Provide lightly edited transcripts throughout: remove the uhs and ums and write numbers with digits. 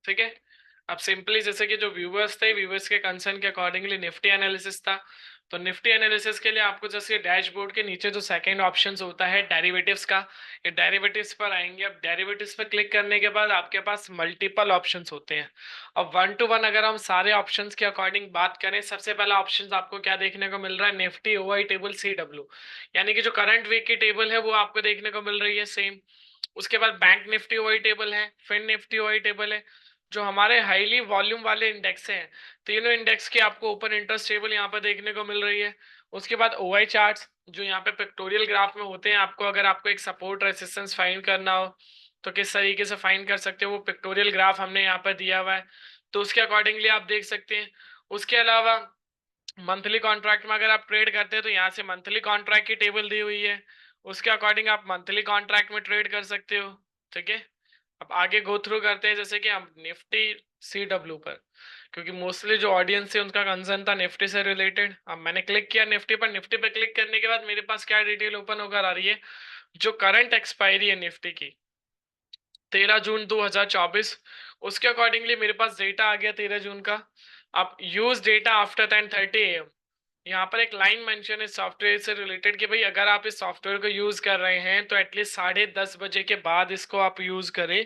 ठीक है। अब सिंपली जैसे कि जो व्यूवर्स थे, व्यूवर्स के कंसर्न के अकॉर्डिंगली निफ्टी एनालिसिस था। तो निफ्टी एनालिसिस के लिए आपको जैसे डैशबोर्ड के नीचे जो सेकंड ऑप्शंस होता है डेरिवेटिव्स का, ये डेरिवेटिव्स पर आएंगे। अब डेरिवेटिव्स पर क्लिक करने के बाद आपके पास मल्टीपल ऑप्शंस होते हैं। अब वन टू वन अगर हम सारे ऑप्शंस के अकॉर्डिंग बात करें, सबसे पहला ऑप्शन आपको क्या देखने को मिल रहा है, निफ्टी ओआई टेबल CW, यानी कि जो करंट वीक की टेबल है वो आपको देखने को मिल रही है सेम। उसके बाद बैंक निफ्टी ओआई टेबल है, फिन निफ्टी ओआई टेबल है, जो हमारे हाईली वॉल्यूम वाले इंडेक्स हैं, तीनों इंडेक्स की आपको ओपन इंटरेस्ट टेबल यहाँ पर देखने को मिल रही है। उसके बाद ओआई चार्ट्स जो यहाँ पे पिक्टोरियल ग्राफ में होते हैं, आपको अगर आपको एक सपोर्ट रेसिस्टेंस फाइंड करना हो तो किस तरीके से फाइंड कर सकते हो, वो पिक्टोरियल ग्राफ हमने यहाँ पर दिया हुआ है, तो उसके अकॉर्डिंगली आप देख सकते हैं। उसके अलावा मंथली कॉन्ट्रैक्ट में अगर आप ट्रेड करते हैं तो यहाँ से मंथली कॉन्ट्रैक्ट की टेबल दी हुई है, उसके अकॉर्डिंग आप मंथली कॉन्ट्रैक्ट में ट्रेड कर सकते हो। ठीक है। अब आगे गो थ्रू करते हैं जैसे कि हम निफ्टी CW पर, क्योंकि मोस्टली जो ऑडियंस है उनका कंसर्न था निफ्टी से रिलेटेड। अब मैंने क्लिक किया निफ्टी पर, निफ्टी पर क्लिक करने के बाद मेरे पास क्या डिटेल ओपन होकर आ रही है, जो करंट एक्सपायरी है निफ्टी की 13 जून 2024, उसके अकॉर्डिंगली मेरे पास डेटा आ गया 13 जून का। अब यूज डेटा आफ्टर 10:30 AM, यहाँ पर एक लाइन मेंशन है सॉफ्टवेयर से रिलेटेड कि भाई अगर आप इस सॉफ्टवेयर को यूज कर रहे हैं तो एटलीस्ट 10:30 बजे के बाद इसको आप यूज करें,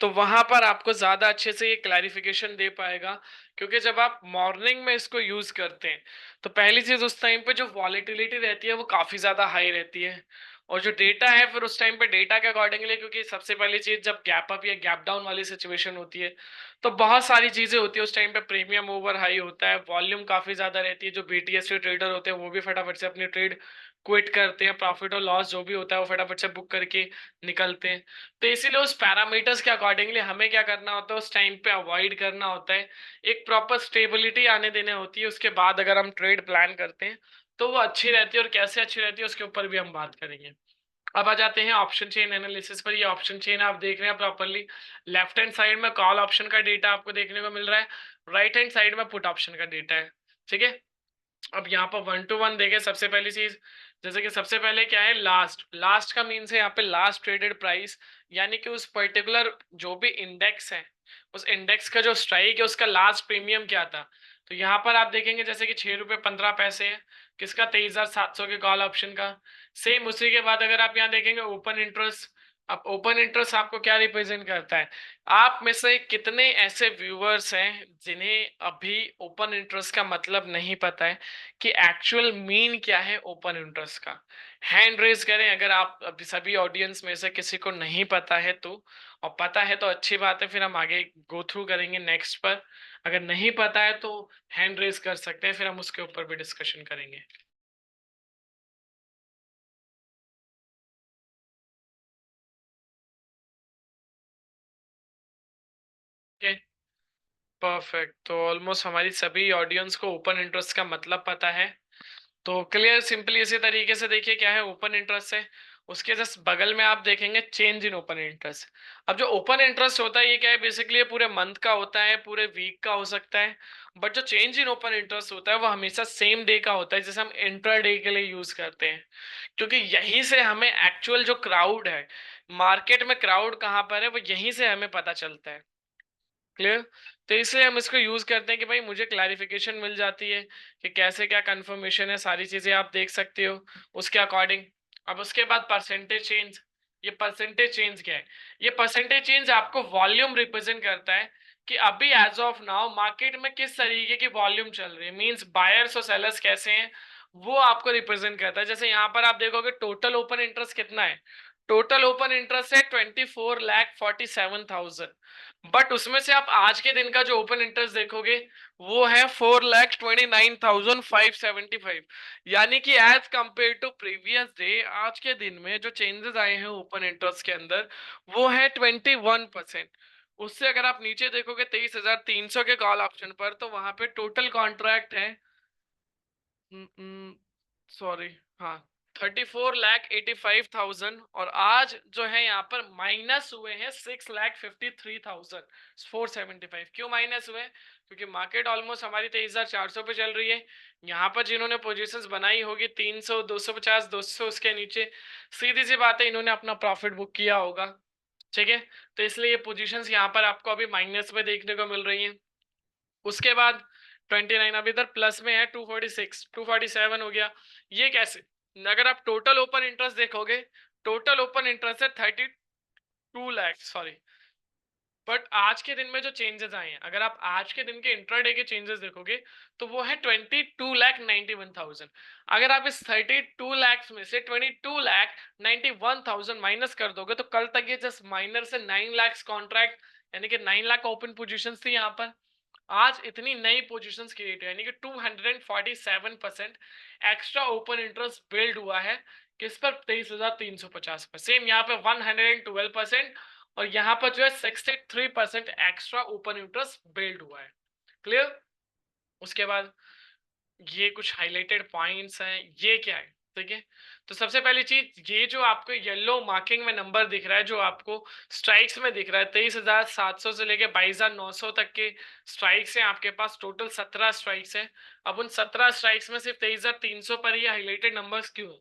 तो वहां पर आपको ज्यादा अच्छे से ये क्लैरिफिकेशन दे पाएगा। क्योंकि जब आप मॉर्निंग में इसको यूज करते हैं तो पहली चीज उस टाइम पे जो वॉलेटिलिटी रहती है वो काफी ज्यादा हाई रहती है, और जो डेटा है फिर उस टाइम पे डेटा के अकॉर्डिंगली, क्योंकि सबसे पहली चीज जब गैप अप या गैप डाउन वाली सिचुएशन होती है तो बहुत सारी चीजें होती है उस टाइम पे, प्रीमियम ओवर हाई होता है, वॉल्यूम काफी ज्यादा रहती है, जो BTS के ट्रेडर होते हैं वो भी फटाफट से अपनी ट्रेड क्विट करते हैं, प्रॉफिट और लॉस जो भी होता है वो फटाफट से बुक करके निकलते हैं। तो इसीलिए उस पैरामीटर्स के अकॉर्डिंगली हमें क्या करना होता है, उस टाइम पे अवॉइड करना होता है, एक प्रॉपर स्टेबिलिटी आने देने होती है, उसके बाद अगर हम ट्रेड प्लान करते हैं तो वो अच्छी रहती है। और कैसे अच्छी रहती है उसके ऊपर भी हम बात करेंगे। अब आ जाते हैं ऑप्शन चेन एनालिसिस पर। ये ऑप्शन चेन आप देख रहे हैं प्रॉपरली, लेफ्ट हैंड साइड में कॉल ऑप्शन का डेटा आपको देखने को मिल रहा है, राइट हैंड साइड में पुट ऑप्शन का डेटा है। ठीक है। अब यहाँ पर वन टू वन देखें, सबसे पहली चीज जैसे कि सबसे पहले क्या है, लास्ट लास्ट का मीन्स है यहाँ पे लास्ट ट्रेडेड प्राइस, यानी कि उस पर्टिकुलर जो भी इंडेक्स है उस इंडेक्स का जो स्ट्राइक है उसका लास्ट प्रीमियम क्या था। तो यहाँ पर आप देखेंगे जैसे कि 6 रुपये 15 पैसे है, किसका, 23,700 के कॉल ऑप्शन का। सेम उसी के बाद अगर आप यहाँ देखेंगे ओपन इंटरेस्ट, अब ओपन इंटरेस्ट आपको क्या रिप्रेजेंट करता है, आप में से कितने ऐसे व्यूअर्स हैं जिन्हें अभी ओपन इंटरेस्ट का मतलब नहीं पता है कि एक्चुअल मीन क्या है ओपन इंटरेस्ट का। हैंड रेज करें अगर आप अभी सभी ऑडियंस में से किसी को नहीं पता है तो, और पता है तो अच्छी बात है, फिर हम आगे गो थ्रू करेंगे नेक्स्ट पर। अगर नहीं पता है तो हैंड रेज कर सकते हैं, फिर हम उसके ऊपर भी डिस्कशन करेंगे। परफेक्ट, तो ऑलमोस्ट हमारी सभी ऑडियंस को ओपन इंटरेस्ट का मतलब पता है। तो क्लियर सिंपली इसी तरीके से देखिए क्या है ओपन इंटरेस्ट है, उसके जस्ट बगल में आप देखेंगे चेंज इन ओपन इंटरेस्ट। अब जो ओपन इंटरेस्ट होता है ये क्या है, बेसिकली ये पूरे मंथ का होता है, पूरे वीक का हो सकता है। बट जो चेंज इन ओपन इंटरेस्ट होता है वो हमेशा सेम डे का होता है, जैसे हम इंट्रा डे के लिए यूज करते हैं, क्योंकि यहीं से हमें एक्चुअल जो क्राउड है, मार्केट में क्राउड कहाँ पर है वो यहीं से हमें पता चलता है। क्लियर। तो इसलिए हम इसको यूज करते हैं कि भाई मुझे क्लैरिफिकेशन मिल जाती है कि कैसे क्या कंफर्मेशन है, सारी चीजें आप देख सकते हो उसके अकॉर्डिंग। अब उसके बाद परसेंटेज चेंज, ये परसेंटेज चेंज क्या है, ये परसेंटेज चेंज आपको वॉल्यूम रिप्रेजेंट करता है कि अभी एज ऑफ नाउ मार्केट में किस तरीके की वॉल्यूम चल रही है, मींस बायर्स और सेलर्स कैसे हैं, वो आपको रिप्रेजेंट करता है। जैसे यहाँ पर आप देखोगे टोटल ओपन इंटरेस्ट कितना है, टोटल ओपन इंटरेस्ट है 24,47,000, बट उसमें से आप आज के दिन का जो ओपन इंटरेस्ट देखोगे वो है 4,29,575, यानी कि as compared to previous day आज के दिन में जो चेंजेस आए हैं ओपन इंटरेस्ट के अंदर वो है 21%। उससे अगर आप नीचे देखोगे 23,300 के कॉल ऑप्शन पर, तो वहां पे टोटल कॉन्ट्रैक्ट है, सॉरी, हाँ, 34,85,000, और आज जो है यहाँ पर माइनस हुए हैं 6,53,475। क्यों माइनस हुए, क्योंकि मार्केट ऑलमोस्ट हमारी 23,400 पे चल रही है। यहाँ पर जिन्होंने पोजीशंस बनाई होगी 300 250 200 उसके नीचे, सीधी सी बात है इन्होंने अपना प्रॉफिट बुक किया होगा। ठीक है, तो इसलिए ये पोजीशंस यहाँ पर आपको अभी माइनस में देखने को मिल रही हैं। उसके बाद 29 अब इधर प्लस में है, 246 247 हो गया। ये कैसे? अगर आप टोटल ओपन इंटरेस्ट देखोगे, टोटल ओपन इंटरेस्ट है 32 लाख, सॉरी, बट आज के दिन में जो चेंजेस आए हैं, अगर आप आज के दिन के इंट्राडे के चेंजेस देखोगे तो वो है 22,91,000। अगर आप इस 32 लाख में से 22,91,000 माइनस कर दोगे तो कल तक ये जस्ट माइनर से 9 लाख कॉन्ट्रैक्ट, यानी कि 9 लाख ओपन पोजीशंस थी यहाँ पर। आज इतनी नई पोजीशंस क्रिएट हुई, यानी कि 247% एक्स्ट्रा ओपन इंटरेस्ट बिल्ड हुआ है। किस पर? 23,350 पर। सेम यहाँ पे 112% और यहाँ पर जो है 63% एक्स्ट्रा ओपन इंटरेस्ट बिल्ड हुआ है। क्लियर? उसके बाद ये कुछ हाइलाइटेड पॉइंट्स हैं, ये क्या है? ठीक है, तो सबसे पहली चीज, ये जो आपको येलो मार्किंग में नंबर दिख रहा है, जो आपको स्ट्राइक्स में दिख रहा है, 23,700 से लेके 22,900 तक के स्ट्राइक्स हैं आपके पास। टोटल 17 स्ट्राइक्स हैं। अब उन 17 स्ट्राइक्स में सिर्फ 23,300 पर ये हाईलाइटेड नंबर्स क्यों?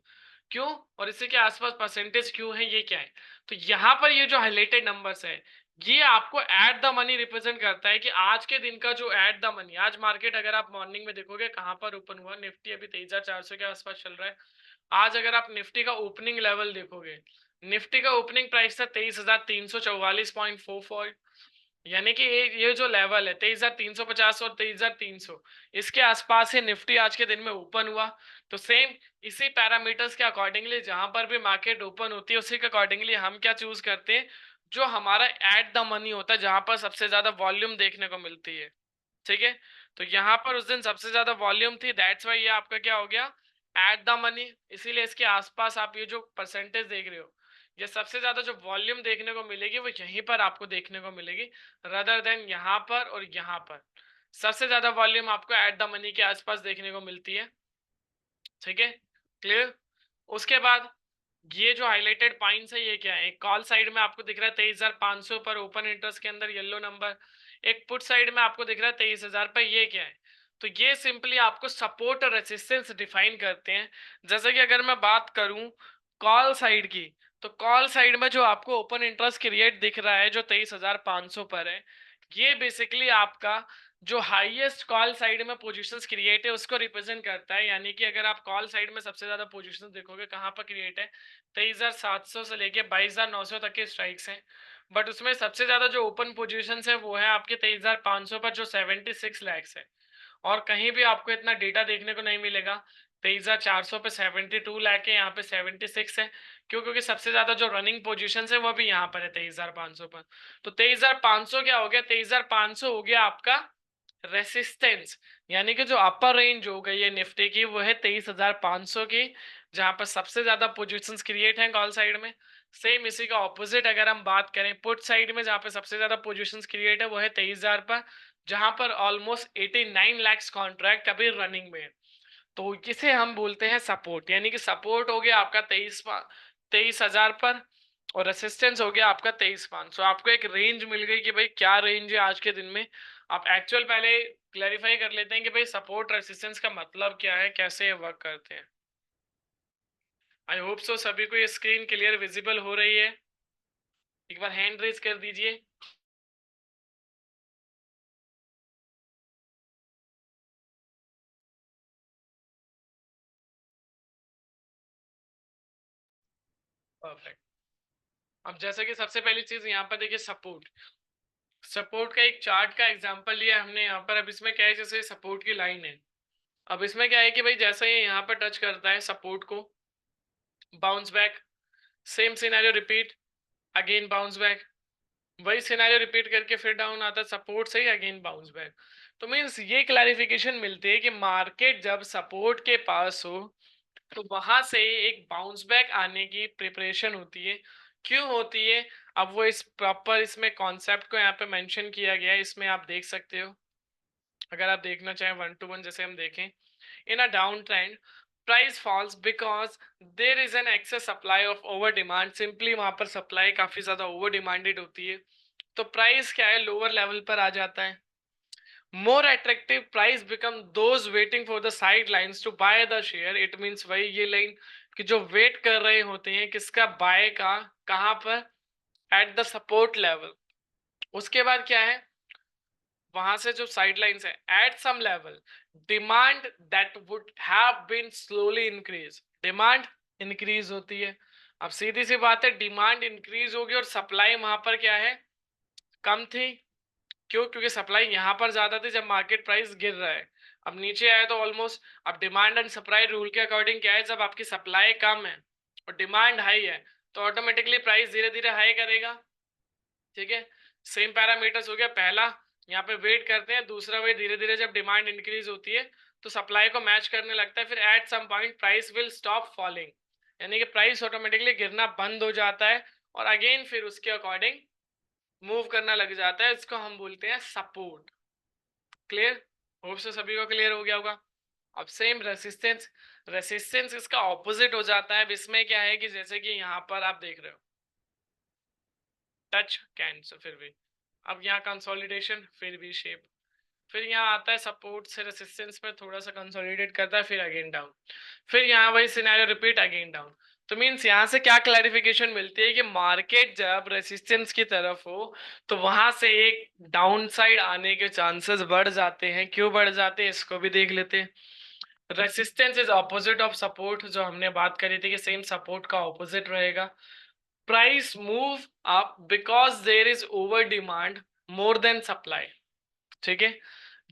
क्यों और इसी के आसपास परसेंटेज क्यों है, ये क्या है? तो यहाँ पर ये जो हाईलाइटेड नंबर्स है, ये आपको एट द मनी रिप्रेजेंट करता है कि आज के दिन का जो एट द मनी, आज मार्केट अगर आप मॉर्निंग में देखोगे कहां पर ओपन हुआ, निफ्टी अभी 23,400 के आसपास चल रहा है। आज अगर आप निफ्टी का ओपनिंग लेवल देखोगे, निफ्टी का ओपनिंग प्राइस था 23,344.44, यानी कि ये जो लेवल है 23,350 और 23,300, इसके आसपास है निफ्टी आज के दिन में ओपन हुआ। तो सेम इसी पैरामीटर्स के अकॉर्डिंगली जहां पर भी मार्केट ओपन होती है, उसी के अकॉर्डिंगली हम क्या चूज करते हैं, जो हमारा एट द मनी होता है, जहां पर सबसे ज्यादा वॉल्यूम देखने को मिलती है। ठीक है, तो यहाँ पर उस दिन सबसे ज्यादा वॉल्यूम थी, दैट्स वाई ये आपका क्या हो गया, एट द मनी। इसीलिए इसके आसपास आप ये जो परसेंटेज देख रहे हो, ये सबसे ज्यादा जो वॉल्यूम देखने को मिलेगी वो यहीं पर आपको देखने को मिलेगी, रदर देन यहाँ पर और यहाँ पर। सबसे ज्यादा वॉल्यूम आपको एट द मनी के आसपास देखने को मिलती है। ठीक है, क्लियर? उसके बाद ये जो हाइलाइटेड पॉइंट्स है, ये क्या है? एक कॉल साइड में आपको दिख रहा है 23,500 पर ओपन इंटरेस्ट के अंदर येलो नंबर। एक पुट साइड में आपको दिख रहा है 23,000 पर। ये क्या है? तो ये सिंपली आपको सपोर्ट और रेजिस्टेंस डिफाइन करते हैं। जैसे कि अगर मैं बात करूं कॉल साइड की, तो कॉल साइड में जो आपको ओपन इंटरेस्ट क्रिएट दिख रहा है जो 23,500 पर है, ये बेसिकली आपका जो हाईएस्ट कॉल साइड में पोजीशंस क्रिएट है उसको रिप्रेजेंट करता है। यानी कि अगर आप कॉल साइड में सबसे ज्यादा पोजीशंस देखोगे कहाँ पर क्रिएट है, 23,700 से लेके 22,900 तक के स्ट्राइक्स हैं। बट उसमें सबसे ज्यादा जो ओपन पोजीशंस है वो है आपके 23,500 पर, जो 76 लैक्स है। और कहीं भी आपको इतना डेटा देखने को नहीं मिलेगा। 23,400 पे 72 लाख है, यहाँ पे 76 है। क्यों? क्योंकि सबसे ज्यादा जो रनिंग पोजीशंस है वो भी यहाँ पर है 23,500 पर। तो 23,500 क्या हो गया? 23,500 हो गया आपका रेसिस्टेंस, यानी कि जो अपर रेंज हो गई है निफ्टी की वो है 23,500 की, जहां पर सबसे ज्यादा पोजीशंस क्रिएट हैं कॉल साइड में। सेम इसी का ऑपोजिट अगर हम बात करें पुट साइड में, जहां पर सबसे ज्यादा पोजीशंस क्रिएट है वो है 23,000 पर, जहां पर ऑलमोस्ट 89 लाख कॉन्ट्रैक्ट अभी रनिंग में है। तो इसे हम बोलते हैं सपोर्ट, यानी कि सपोर्ट हो गया आपका 23,000 पर और रेसिस्टेंस हो गया आपका 23,500। आपको एक रेंज मिल गई कि भाई क्या रेंज है आज के दिन में। आप एक्चुअल पहले क्लैरिफाई कर लेते हैं कि भाई सपोर्ट रेसिस्टेंस का मतलब क्या है, कैसे वर्क करते हैं। आई होप सो सभी को ये स्क्रीन क्लियर विजिबल हो रही है। एक बार हैंड रेज कर दीजिए। परफेक्ट। अब जैसे कि सबसे पहली चीज यहाँ पर देखिए, सपोर्ट। सपोर्ट का एक चार्ट का एग्जांपल लिया हमने यहाँ पर। अब इसमें क्या है, जैसे सपोर्ट की लाइन है, अब इसमें क्या है कि भाई जैसे ये यहाँ पर टच करता है सपोर्ट को, bounce back, same scenario repeat, again bounce back, वही सिनेरियो रिपीट करके फिर डाउन आता है सपोर्ट से ही अगेन बाउंस बैक। तो मीन्स ये क्लैरिफिकेशन मिलती है कि मार्केट जब सपोर्ट के पास हो तो वहां से एक बाउंस बैक आने की प्रिपरेशन होती है। क्यों होती है? अब वो इस प्रॉपर इसमें कॉन्सेप्ट को यहाँ पे मेंशन किया गया है, इसमें आप देख सकते हो। अगर आप देखना चाहें 1 to 1 जैसे हम देखें, in a downtrend price falls because there is an excess supply of over demand। Simply वहां पर सप्लाई काफी ज्यादा ओवर डिमांडेड होती है, तो प्राइस क्या है, लोअर लेवल पर आ जाता है। More attractive price become those waiting for the side lines to buy the share. It means वही ये लाइन कि जो वेट कर रहे होते हैं किसका, बाय का। कहां पर? At the support level. उसके बाद क्या है, वहां से जो साइडलाइंस है, at some level demand that would have been slowly increase, demand increase होती है। अब सीधी सी बात है, डिमांड इंक्रीज होगी और सप्लाई वहां पर क्या है, कम थी। क्यों? क्योंकि सप्लाई यहां पर ज्यादा थी जब मार्केट प्राइस गिर रहा है। अब नीचे आया तो ऑलमोस्ट, अब डिमांड एंड सप्लाई रूल के अकॉर्डिंग क्या है, जब आपकी सप्लाई कम है और डिमांड हाई है तो ऑटोमेटिकली प्राइस धीरे धीरे हाई करेगा। ठीक है, सेम पैरामीटर्स हो गया पहला, यहाँ पे वेट करते हैं, दूसरा वे धीरे धीरे जब डिमांड इंक्रीज होती है तो सप्लाई को मैच करने लगता है, फिर at some point price will stop falling, यानी कि प्राइस ऑटोमेटिकली गिरना बंद हो जाता है और अगेन फिर उसके अकॉर्डिंग मूव करना लग जाता है। इसको हम बोलते हैं सपोर्ट। क्लियर? होप से सभी को क्लियर हो गया होगा। अब सेम रेसिस्टेंस, रेसिस्टेंस इसका ऑपोजिट हो जाता है। इसमें क्या है कि जैसे कि यहाँ पर आप देख रहे हो टच कैंसर, फिर भी अब यहाँ कंसोलिडेशन, फिर भी शेप, फिर यहाँ आता है सपोर्ट से रेसिस्टेंस में थोड़ा सा कंसोलिडेट करता है, फिर अगेन डाउन, फिर यहाँ वही सिनेरियो रिपीट, अगेन डाउन। तो मीन्स यहाँ से क्या क्लैरिफिकेशन मिलती है कि मार्केट जब रेसिस्टेंस की तरफ हो तो वहां से एक डाउन साइड आने के चांसेस बढ़ जाते हैं। क्यों बढ़ जाते हैं इसको भी देख लेते हैं। Resistance is opposite of support, जो हमने बात करी थी कि सेम सपोर्ट का ऑपोजिट रहेगा। Price move up because there is over demand more than supply. ठीक है,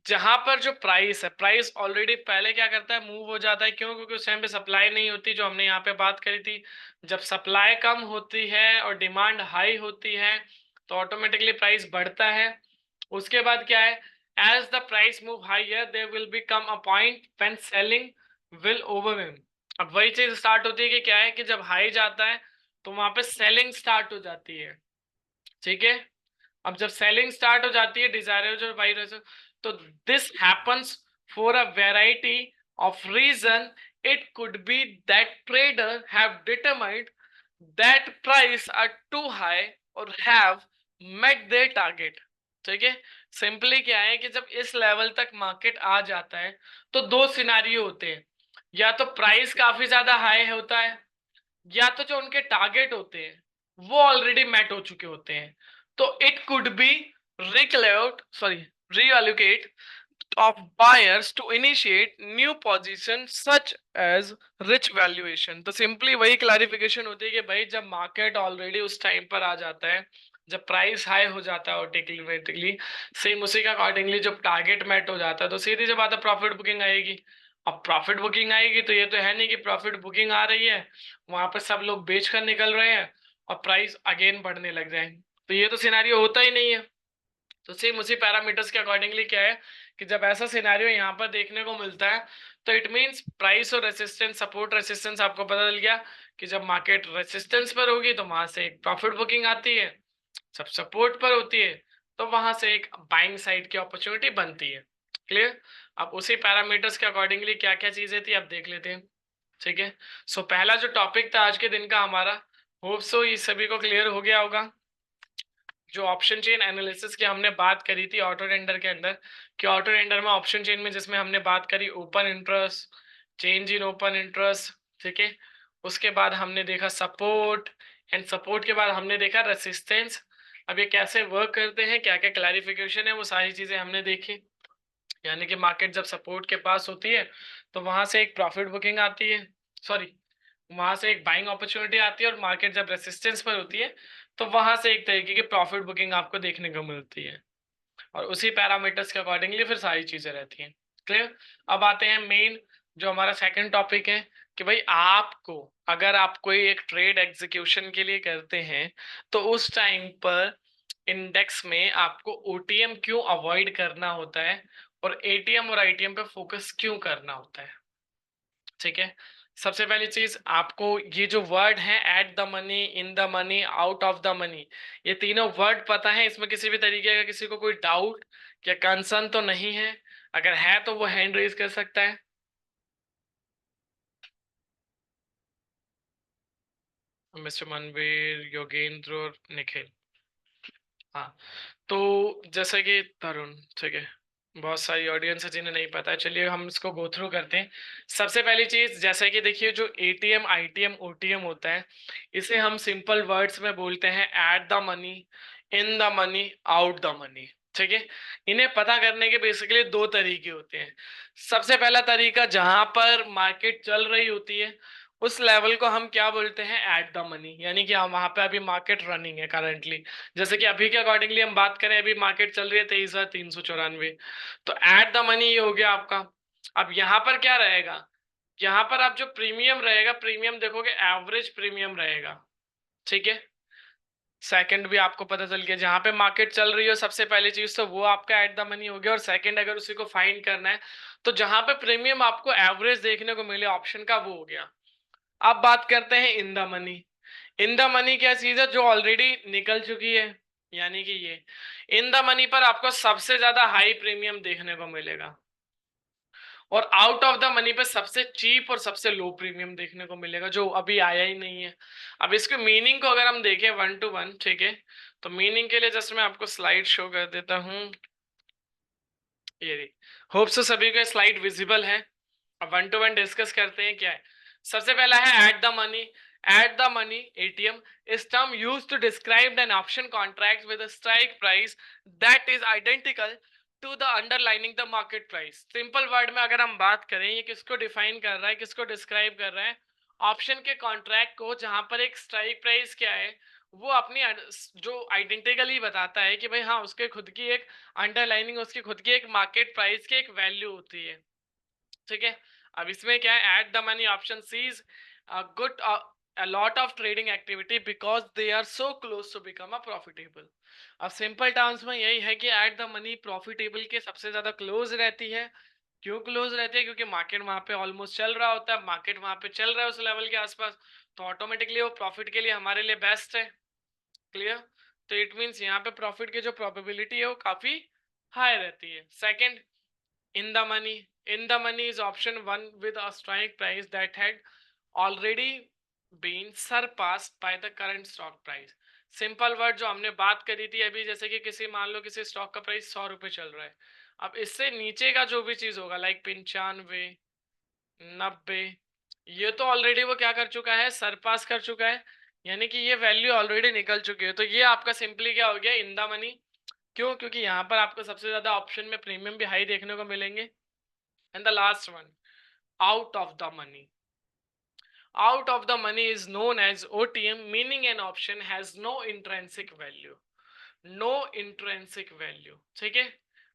जहां पर जो प्राइस है, प्राइस ऑलरेडी पहले क्या करता है, मूव हो जाता है। क्यों? क्योंकि उस टाइम पे सप्लाई नहीं होती, जो हमने यहाँ पे बात करी थी। जब सप्लाई कम होती है और डिमांड हाई होती है तो ऑटोमेटिकली प्राइस बढ़ता है। उसके बाद क्या है, as the price move higher there will become a point when selling will overwhelm. अब वही चीज स्टार्ट होती है कि क्या है कि जब हाई जाता है तो वहां पे सेलिंग स्टार्ट हो जाती है। ठीक है, अब जब सेलिंग स्टार्ट हो जाती है डिजायरेबल और बाई, तो this happens for a variety of reason. It could be that trader have determined that price are too high और हैव मेट देयर टारगेट। ठीक है, सिंपली क्या है कि जब इस लेवल तक मार्केट आ जाता है तो दो सिनारियो होते हैं, या तो प्राइस काफी ज्यादा हाई होता है, या तो जो उनके टारगेट होते हैं वो ऑलरेडी मेट हो चुके होते हैं। तो it could be relocate sorry reallocate of buyers to initiate new position such as rich valuation। तो सिंपली वही क्लैरिफिकेशन होती है कि भाई जब मार्केट ऑलरेडी उस टाइम पर आ जाता है, जब प्राइस हाई हो जाता है ऑटोमेटिकली, सेम उसी का अकॉर्डिंगली जब टारगेट मेट हो जाता है तो सीधी सी बात है प्रॉफिट बुकिंग आएगी। अब प्रॉफिट बुकिंग आएगी तो ये तो है नहीं कि प्रॉफिट बुकिंग आ रही है, वहां पर सब लोग बेच कर निकल रहे हैं और प्राइस अगेन बढ़ने लग जाए, तो ये तो सिनेरियो होता ही नहीं है। तो सेम उसी पैरामीटर्स के अकॉर्डिंगली क्या है कि जब ऐसा सिनेरियो यहाँ पर देखने को मिलता है तो इट मींस प्राइस और रेसिस्टेंस, सपोर्ट रेसिस्टेंस आपको पता चल गया कि जब मार्केट रेसिस्टेंस पर होगी तो वहां से एक प्रॉफिट बुकिंग आती है, जब सपोर्ट पर होती है तो वहां से एक बाइंग साइड की अपॉर्चुनिटी बनती है। क्लियर? अब उसी पैरामीटर्स के अकॉर्डिंगली क्या क्या चीजें थी अब देख लेते हैं। ठीक है, सो पहला जो टॉपिक था आज के दिन का हमारा, होप सो ये सभी को क्लियर हो गया होगा। जो ऑप्शन चेन एनालिसिस की हमने बात करी थी ऑटो टेंडर के अंदर, कि ऑटो टेंडर में ऑप्शन चेन में जिसमें हमने बात करी open interest, change in open interest. ठीक है, उसके बाद हमने देखा सपोर्ट, एंड सपोर्ट के बाद हमने देखा रेसिस्टेंस। अब ये कैसे वर्क करते हैं, क्या क्या क्लैरिफिकेशन है, वो सारी चीजें हमने देखी। यानी कि मार्केट जब सपोर्ट के पास होती है तो वहां से एक प्रॉफिट बुकिंग आती है, सॉरी वहां से एक बाइंग अपॉर्चुनिटी आती है, और मार्केट जब रेसिस्टेंस पर होती है तो वहां से एक तरीके की प्रॉफिट बुकिंग आपको देखने को मिलती है, और उसी पैरामीटर्स के अकॉर्डिंगली फिर सारी चीजें रहती हैं। क्लियर? अब आते हैं मेन जो हमारा सेकंड टॉपिक है कि भाई आपको, अगर आप कोई एक ट्रेड एग्जीक्यूशन के लिए करते हैं तो उस टाइम पर इंडेक्स में आपको ओटीएम क्यों अवॉइड करना होता है और एटीएम और आईटीएम पे फोकस क्यों करना होता है। ठीक है, सबसे पहली चीज आपको ये जो वर्ड है at the money, in the money, out of the money, ये तीनों वर्ड पता है, इसमें किसी भी तरीके का किसी को कोई डाउट या कंसर्न तो नहीं है? अगर है तो वो हैंड रेज कर सकता है। मिस्टर मनवीर, योगेंद्र और निखिल। हाँ, तो जैसे कि तरुण, ठीक है, बहुत सारी ऑडियंस है जिन्हें नहीं पता है, चलिए हम इसको गो थ्रू करते हैं। सबसे पहली चीज, जैसे कि देखिए जो एटीएम आईटीएम ओटीएम होता है, इसे हम सिंपल वर्ड्स में बोलते हैं eight the money, in the money, out the money. ठीक है, इन्हें पता करने के बेसिकली दो तरीके होते हैं। सबसे पहला तरीका, जहां पर मार्केट चल रही होती है उस लेवल को हम क्या बोलते हैं, एट द मनी, यानी कि हम वहां पे अभी मार्केट रनिंग है करंटली। जैसे कि अभी के अकॉर्डिंगली हम बात करें, अभी मार्केट चल रही है 23,394, तो एट द मनी ये हो गया आपका। अब यहाँ पर क्या रहेगा, यहाँ पर आप जो प्रीमियम रहेगा, प्रीमियम देखोगे एवरेज प्रीमियम रहेगा। ठीक है, सेकंड भी आपको पता चल गया, जहां पे मार्केट चल रही हो सबसे पहली चीज तो वो आपका एट द मनी हो गया। और सेकंड अगर उसी को फाइंड करना है तो जहां पे प्रीमियम आपको एवरेज देखने को मिले ऑप्शन का, वो हो गया। अब बात करते हैं in the money. In the money क्या चीज है, जो ऑलरेडी निकल चुकी है, यानी कि ये इन द मनी पर आपको सबसे ज्यादा हाई प्रीमियम देखने को मिलेगा, और आउट ऑफ द मनी पे सबसे चीप और सबसे लो प्रीमियम देखने को मिलेगा, जो अभी आया ही नहीं है। अब इसके मीनिंग को अगर हम देखें 1 to 1, ठीक है, तो मीनिंग के लिए जस्ट मैं आपको स्लाइड शो कर देता हूँ। ये होप सो सभी को स्लाइड विजिबल है। अब 1 to 1 डिस्कस करते हैं क्या है। सबसे पहला है at the money. At the money, ATM, is term used to describe an option contract with a strike price that is identical to the underlining the market price. Simple word में अगर हम बात करें, ये किसको डिफाइन कर रहा है, किसको डिस्क्राइब कर रहा है, ऑप्शन के कॉन्ट्रैक्ट को, जहां पर एक स्ट्राइक प्राइस क्या है, वो अपनी जो आइडेंटिकली बताता है कि भाई हाँ, उसके खुद की एक अंडरलाइनिंग, उसकी खुद की एक मार्केट प्राइस की एक वैल्यू होती है। ठीक है, अब इसमें क्या है, at the money option sees good a lot of trading activity because they are so close to become a profitable। अब सिंपल टर्म्स में यही है कि एट द मनी प्रॉफिटेबल के सबसे ज्यादा क्लोज रहती है। क्यों क्लोज रहती है, क्योंकि मार्केट वहां पे ऑलमोस्ट चल रहा होता है, मार्केट वहां पे चल रहा है उस लेवल के आसपास, तो ऑटोमेटिकली वो प्रॉफिट के लिए हमारे लिए बेस्ट है। क्लियर, तो इट मीन्स यहाँ पे प्रॉफिट की जो प्रोबेबिलिटी है वो काफी हाई रहती है। Second, in the money, in the money is option 1 with a strike price that had already been surpassed by the current stock price। Simple word जो हमने बात करी थी अभी, जैसे कि किसी, मान लो किसी स्टॉक का प्राइस 100 रुपए चल रहा है, अब इससे नीचे का जो भी चीज होगा लाइक 95, 90, ये तो ऑलरेडी वो क्या कर चुका है, सरपास कर चुका है, यानी कि ये वैल्यू ऑलरेडी निकल चुकी है। तो ये आपका सिंपली क्या हो गया, इन द मनी। क्यों, क्योंकि यहाँ पर आपको सबसे ज्यादा ऑप्शन में प्रीमियम भी हाई देखने को मिलेंगे। And the last one, out of the money। Out of the money is known as OTM, meaning an option has no intrinsic value। No intrinsic value. ठीक है,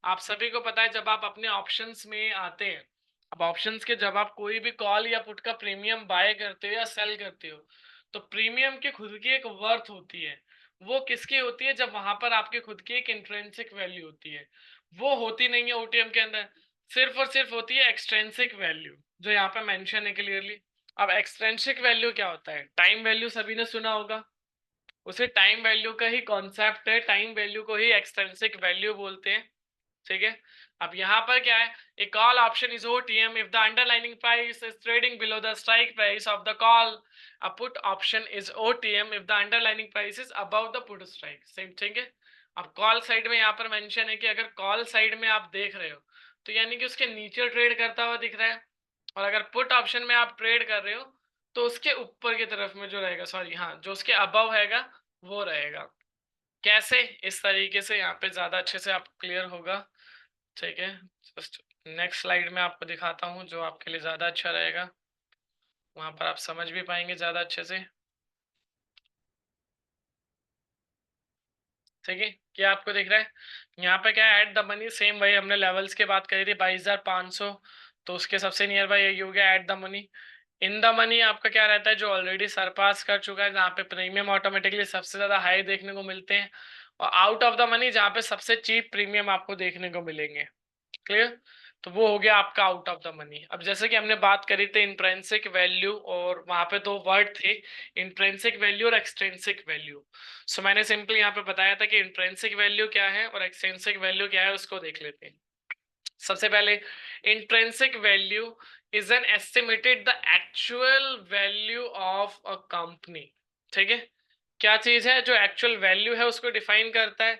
आप सभी को पता है जब आप अपने ऑप्शंस में आते हैं, अब ऑप्शंस के जब आप कोई भी कॉल या पुट का प्रीमियम बाय करते हो या सेल करते हो, तो प्रीमियम की खुद की एक वर्थ होती है। वो किसकी होती है, जब वहां पर आपकी खुद की एक इंट्रेंसिक वैल्यू होती है। वो होती नहीं है ओटीएम के अंदर, सिर्फ और सिर्फ होती है एक्सट्रेंसिक वैल्यू, जो यहाँ पे मेंशन है क्लियरली। अब एक्सट्रेंसिक वैल्यू क्या होता है, टाइम वैल्यू सभी ने सुना होगा, उसे टाइम वैल्यू का ही कॉन्सेप्ट है, टाइम वैल्यू को ही एक्सट्रिंसिक वैल्यू बोलते हैं। ठीक है, अब यहाँ पर क्या है, a call option is OTM if the underlining price is trading below the strike price of the call. A put option is OTM if the underlining price is above the put strike. Same, ठीक है। अब call side में यहाँ पर mention है कि अगर call side में आप देख रहे हो तो यानी कि उसके नीचे ट्रेड करता हुआ दिख रहा है, और अगर पुट ऑप्शन में आप ट्रेड कर रहे हो तो उसके ऊपर की तरफ में जो रहेगा, सॉरी हाँ, जो उसके अबव रहेगा वो रहेगा। कैसे, इस तरीके से यहाँ पे ज्यादा अच्छे से आप क्लियर होगा। ठीक है, जस्ट नेक्स्ट स्लाइड में आपको दिखाता हूँ जो आपके लिए ज्यादा अच्छा रहेगा, वहां पर आप समझ भी पाएंगे ज्यादा अच्छे से। ठीक है, क्या आपको दिख रहा है, यहाँ पे क्या है, एट द मनी, सेम वही हमने लेवल्स की बात करी थी 22,500, तो उसके सबसे नियर बाई यही हो गया eight the money. In the money आपका क्या रहता है, जो ऑलरेडी सरपास कर चुका है, जहाँ पे प्रीमियम ऑटोमेटिकली सबसे ज्यादा हाई देखने को मिलते हैं, और आउट ऑफ द मनी जहाँ पे सबसे चीप प्रीमियम आपको देखने को मिलेंगे। क्लियर, तो वो हो गया आपका आउट ऑफ द मनी। अब जैसे कि हमने बात करी थी इंट्रेंसिक वैल्यू, और वहां पे दो वर्ड थे, इंट्रेंसिक वैल्यू और एक्सट्रेंसिक वैल्यू। सो मैंने सिंपली यहाँ पे बताया था कि इंट्रेंसिक वैल्यू क्या है और एक्सट्रेंसिक वैल्यू क्या है, उसको देख लेते हैं। सबसे पहले, intrinsic value is an estimated the actual value of a company. ठीक है, क्या चीज है, जो एक्चुअल वैल्यू है उसको डिफाइन करता है,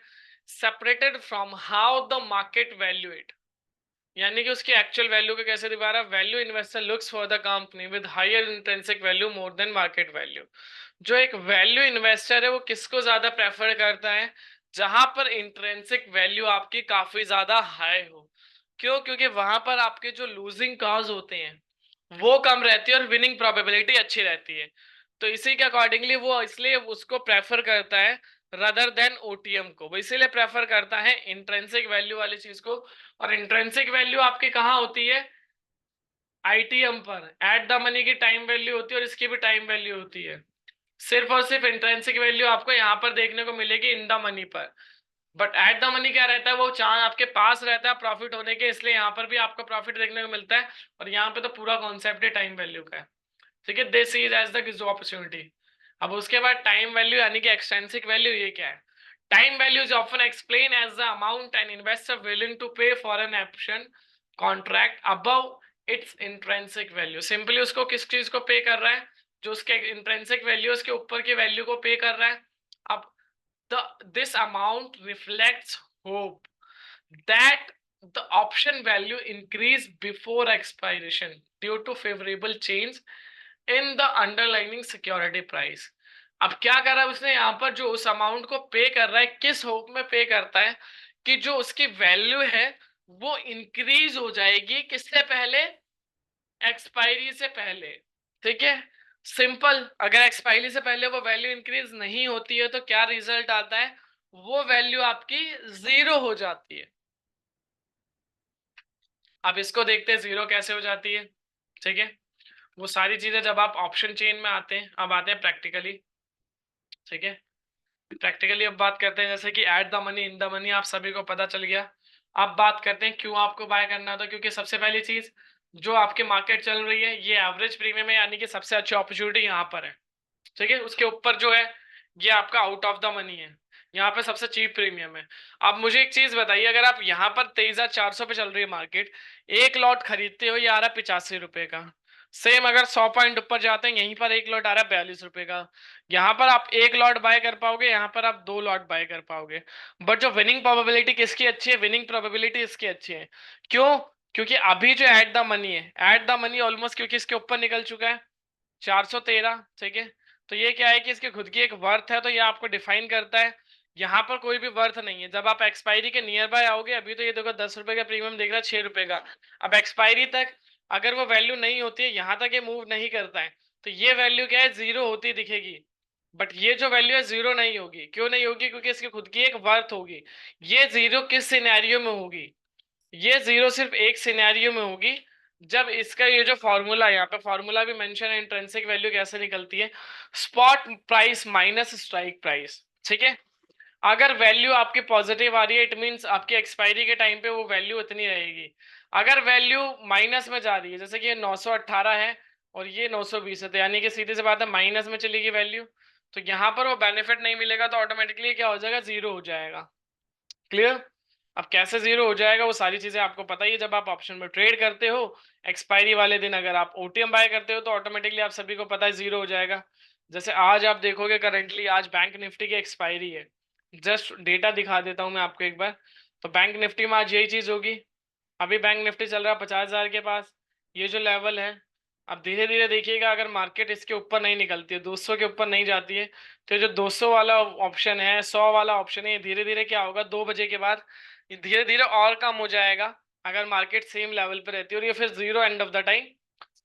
separated from how the market value it. यानी कि उसकी एक्चुअल वैल्यू को कैसे दिखा रहा है, value investor looks for the company with higher intrinsic value more than market value. जो एक वैल्यू इन्वेस्टर है वो किसको ज्यादा प्रेफर करता है, जहां पर इंट्रिंसिक वैल्यू आपकी काफी ज्यादा हाई हो। क्यों? क्योंकि वहां पर आपके जो लूजिंग कॉज होते हैं वो कम रहती है और विनिंग प्रोबेबिलिटी अच्छी रहती है। तो इसी के अकॉर्डिंगली वो इसलिए उसको प्रेफर करता है रदर देन ओटीएम को। वो इसीलिए प्रेफर करता है इंट्रिंसिक वैल्यू वाली चीज को। और इंट्रिंसिक वैल्यू आपकी कहाँ होती है, आईटीएम पर। एट द मनी की टाइम वैल्यू होती है और इसकी भी टाइम वैल्यू होती है। सिर्फ और सिर्फ इंट्रिंसिक वैल्यू आपको यहाँ पर देखने को मिलेगी इन द मनी पर। बट एट द मनी क्या रहता है, वो चांस आपके पास रहता है प्रॉफिट होने के, इसलिए यहाँ पर भी आपको प्रॉफिट देखने को मिलता है। और यहाँ पे तो पूरा कॉन्सेप्ट है टाइम वैल्यू का है। ठीक है, this is as the give opportunity. अब उसके बाद टाइम वैल्यू यानी कि एक्सटेंसिक वैल्यू, ये क्या है? Time value is often explain as the amount an investor willing to pay for an option contract above its intrinsic value. Simply उसको किस चीज को पे कर रहा है, जो उसके इंट्रिंसिक वैल्यू उसके ऊपर की वैल्यू को पे कर रहा है। अब this amount reflects hope that the option value increase before expiration due to favorable change in the underlying security price। अब क्या कर रहा है उसने यहाँ पर, जो उस अमाउंट को पे कर रहा है किस होप में पे करता है कि जो उसकी वैल्यू है वो इंक्रीज हो जाएगी किससे पहले, एक्सपायरी से पहले। ठीक है, सिंपल। अगर एक्सपायरी से पहले वो वैल्यू इंक्रीज नहीं होती है तो क्या रिजल्ट आता है, वो वैल्यू आपकी जीरो हो जाती है। अब इसको देखते हैं जीरो कैसे हो जाती है। ठीक है, वो सारी चीजें जब आप ऑप्शन चेन में आते हैं, अब आते हैं प्रैक्टिकली। ठीक है, प्रैक्टिकली अब बात करते हैं, जैसे कि eight the money in the money आप सभी को पता चल गया। अब बात करते हैं क्यों आपको बाय करना था। क्योंकि सबसे पहली चीज, जो आपके मार्केट चल रही है ये एवरेज प्रीमियम है, यानी कि सबसे अच्छी अपॉर्चुनिटी यहाँ पर है। ठीक है, उसके ऊपर जो है ये आपका आउट ऑफ द मनी है, यहाँ पे सबसे चीप प्रीमियम है। अब मुझे एक चीज बताइए, अगर आप यहाँ पर 23,400 पे चल रही है मार्केट, एक लॉट खरीदते हो ये आ रहा है 85 रुपए का। सेम अगर 100 पॉइंट ऊपर जाते हैं यहीं पर एक लॉट आ रहा है 42 रुपए का। यहाँ पर आप एक लॉट बाय कर पाओगे, यहाँ पर आप दो लॉट बाय कर पाओगे। बट जो विनिंग प्रोबेबिलिटी किसकी अच्छी है, विनिंग प्रोबेबिलिटी इसकी अच्छी है। क्यों? क्योंकि अभी जो एट द मनी है, एट द मनी ऑलमोस्ट क्योंकि इसके ऊपर निकल चुका है 413। ठीक है, तो ये क्या है कि इसकी खुद की एक वर्थ है, तो ये आपको डिफाइन करता है। यहाँ पर कोई भी वर्थ नहीं है। जब आप एक्सपायरी के नियर बाय आओगे, अभी तो ये देखो 10 रुपए का प्रीमियम देख रहा है 6 रुपए का। अब एक्सपायरी तक अगर वो वैल्यू नहीं होती है, यहाँ तक ये मूव नहीं करता है, तो ये वैल्यू क्या है, जीरो होती दिखेगी। बट ये जो वैल्यू है जीरो नहीं होगी। क्यों नहीं होगी? क्योंकि इसकी खुद की एक वर्थ होगी। ये जीरो किस सिनेरियो में होगी, ये जीरो सिर्फ एक सिनेरियो में होगी, जब इसका ये जो फॉर्मूला है, यहाँ पे फॉर्मूला भी मेंशन है, इंट्रिंसिक वैल्यू कैसे निकलती है, spot price minus strike price. ठीक है, अगर वैल्यू आपकी पॉजिटिव आ रही है, इट मींस आपकी एक्सपायरी के टाइम पे वो वैल्यू इतनी रहेगी। अगर वैल्यू माइनस में जा रही है, जैसे कि ये 918 है और ये 920 है, तो यानी कि सीधी सी बात है माइनस में चलेगी वैल्यू, तो यहाँ पर वो बेनिफिट नहीं मिलेगा, तो ऑटोमेटिकली क्या हो जाएगा, जीरो हो जाएगा। क्लियर? अब कैसे जीरो हो जाएगा वो सारी चीजें आपको पता ही है। जब आप ऑप्शन में ट्रेड करते हो एक्सपायरी वाले दिन, अगर आप ओटीएम बाय करते हो तो ऑटोमेटिकली आप सभी को पता है जीरो हो जाएगा। जैसे आज आप देखोगे करंटली आज बैंक निफ्टी की एक्सपायरी है, जस्ट डेटा दिखा देता हूं मैं आपको एक बार। तो बैंक निफ्टी में आज यही चीज होगी। अभी बैंक निफ्टी चल रहा है 50,000 के पास, ये जो लेवल है। अब धीरे धीरे देखिएगा, अगर मार्केट इसके ऊपर नहीं निकलती है, 200 के ऊपर नहीं जाती है, तो जो 200 वाला ऑप्शन है, 100 वाला ऑप्शन है, ये धीरे धीरे क्या होगा, 2 बजे के बाद ये धीरे धीरे और कम हो जाएगा। अगर मार्केट सेम लेवल पे रहती है, और ये फिर zero end of the time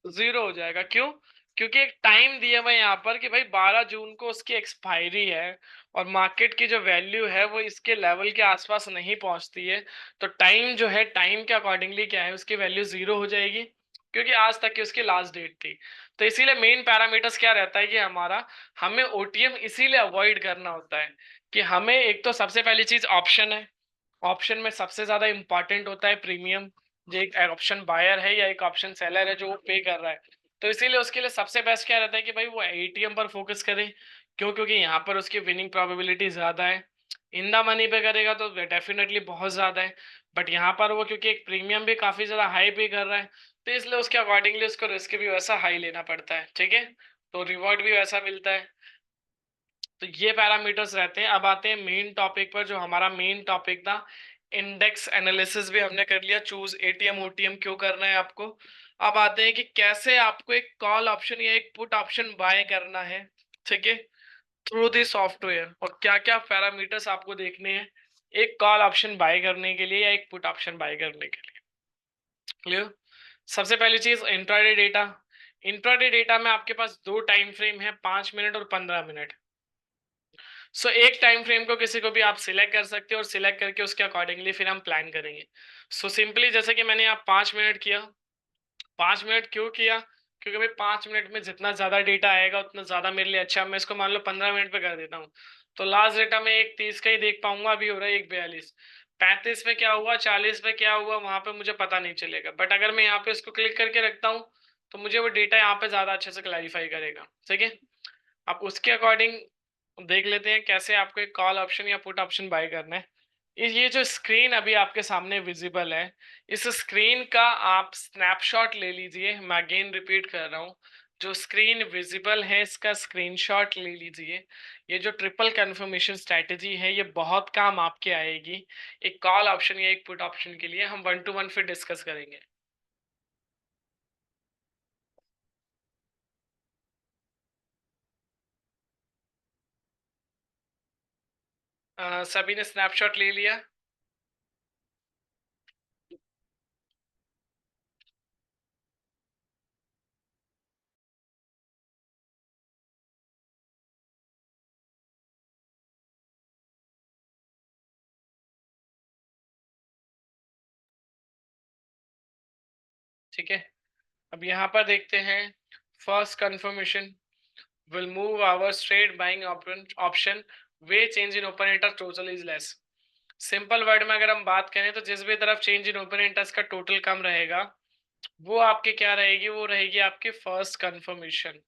zero हो जाएगा। क्यों? क्योंकि एक टाइम दिया हुआ है यहाँ पर कि भाई 12 जून को उसकी एक्सपायरी है, और मार्केट की जो वैल्यू है वो इसके लेवल के आसपास नहीं पहुंचती है। तो टाइम जो है, टाइम के अकॉर्डिंगली क्या है, उसकी वैल्यू जीरो हो जाएगी, क्योंकि आज तक की उसकी लास्ट डेट थी। तो इसीलिए मेन पैरामीटर्स क्या रहता है कि हमारा, हमें ओटीएम इसीलिए अवॉइड करना होता है कि हमें एक तो सबसे पहली चीज ऑप्शन है। ऑप्शन में सबसे ज्यादा इंपॉर्टेंट होता है प्रीमियम। जो एक ऑप्शन बायर है या एक ऑप्शन सेलर है जो वो पे कर रहा है, तो इसीलिए उसके लिए सबसे बेस्ट क्या रहता है कि भाई वो एटीएम पर फोकस करे। क्यों? क्योंकि यहाँ पर उसकी विनिंग प्रोबेबिलिटी ज्यादा है। इन द मनी पे करेगा तो डेफिनेटली बहुत ज्यादा है, बट यहाँ पर वो क्योंकि एक प्रीमियम भी काफी ज्यादा हाई पे कर रहा है, तो इसलिए उसके अकॉर्डिंगली उसको रिस्क भी वैसा हाई लेना पड़ता है। ठीक है, तो रिवॉर्ड भी वैसा मिलता है। तो ये पैरामीटर्स रहते हैं। अब आते हैं मेन टॉपिक पर, जो हमारा मेन टॉपिक था इंडेक्स एनालिसिस भी हमने कर लिया, चूज एटीएम ओटीएम क्यों करना है आपको। अब आते हैं कि कैसे आपको एक कॉल ऑप्शन या एक पुट ऑप्शन बाय करना है, ठीक है, थ्रू दी सॉफ्टवेयर, और क्या क्या पैरामीटर्स आपको देखने हैं एक कॉल ऑप्शन बाय करने के लिए या एक पुट ऑप्शन बाय करने के लिए। क्लियर। सबसे पहली चीज इंट्राडे डेटा। इंट्राडे डेटा में आपके पास दो टाइम फ्रेम है, 5 मिनट और 15 मिनट। सो एक टाइम फ्रेम को किसी को भी आप सिलेक्ट कर सकते हो और सिलेक्ट करके उसके अकॉर्डिंगली फिर हम प्लान करेंगे। सो सिंपली जैसे कि मैंने यहाँ 5 मिनट किया। 5 मिनट क्यों किया, क्योंकि भाई 5 मिनट में जितना ज्यादा डेटा आएगा उतना ज्यादा मेरे लिए अच्छा। मैं इसको मान लो 15 मिनट पे कर देता हूँ, तो लास्ट डेटा में 1:30 का ही देख पाऊंगा। अभी हो रहा है 1:42। 35 में क्या हुआ, 40 में क्या हुआ, वहां पे मुझे पता नहीं चलेगा। बट अगर मैं यहाँ पे इसको क्लिक करके रखता हूँ तो मुझे वो डेटा यहाँ पे ज्यादा अच्छे से क्लैरिफाई करेगा, ठीक है। आप उसके अकॉर्डिंग देख लेते हैं कैसे आपको एक कॉल ऑप्शन या पुट ऑप्शन बाय करना है। ये जो स्क्रीन अभी आपके सामने विजिबल है, इस स्क्रीन का आप स्नैपशॉट ले लीजिए। मैं अगेन रिपीट कर रहा हूँ, जो स्क्रीन विजिबल है इसका स्क्रीनशॉट ले लीजिए। ये जो ट्रिपल कंफर्मेशन स्ट्रैटेजी है ये बहुत काम आपके आएगी एक कॉल ऑप्शन या एक पुट ऑप्शन के लिए। हम 1 to 1 फिर डिस्कस करेंगे। सभी ने स्नैपशॉट ले लिया? ठीक है, अब यहाँ पर देखते हैं। First confirmation will move our straight buying option way change in open interest total is less। Simple word में अगर हम बात करें तो जिस भी तरफ चेंज इन ओपन इंटरेस्ट का टोटल कम रहेगा वो आपके क्या रहेगी, वो रहेगी आपकी first confirmation.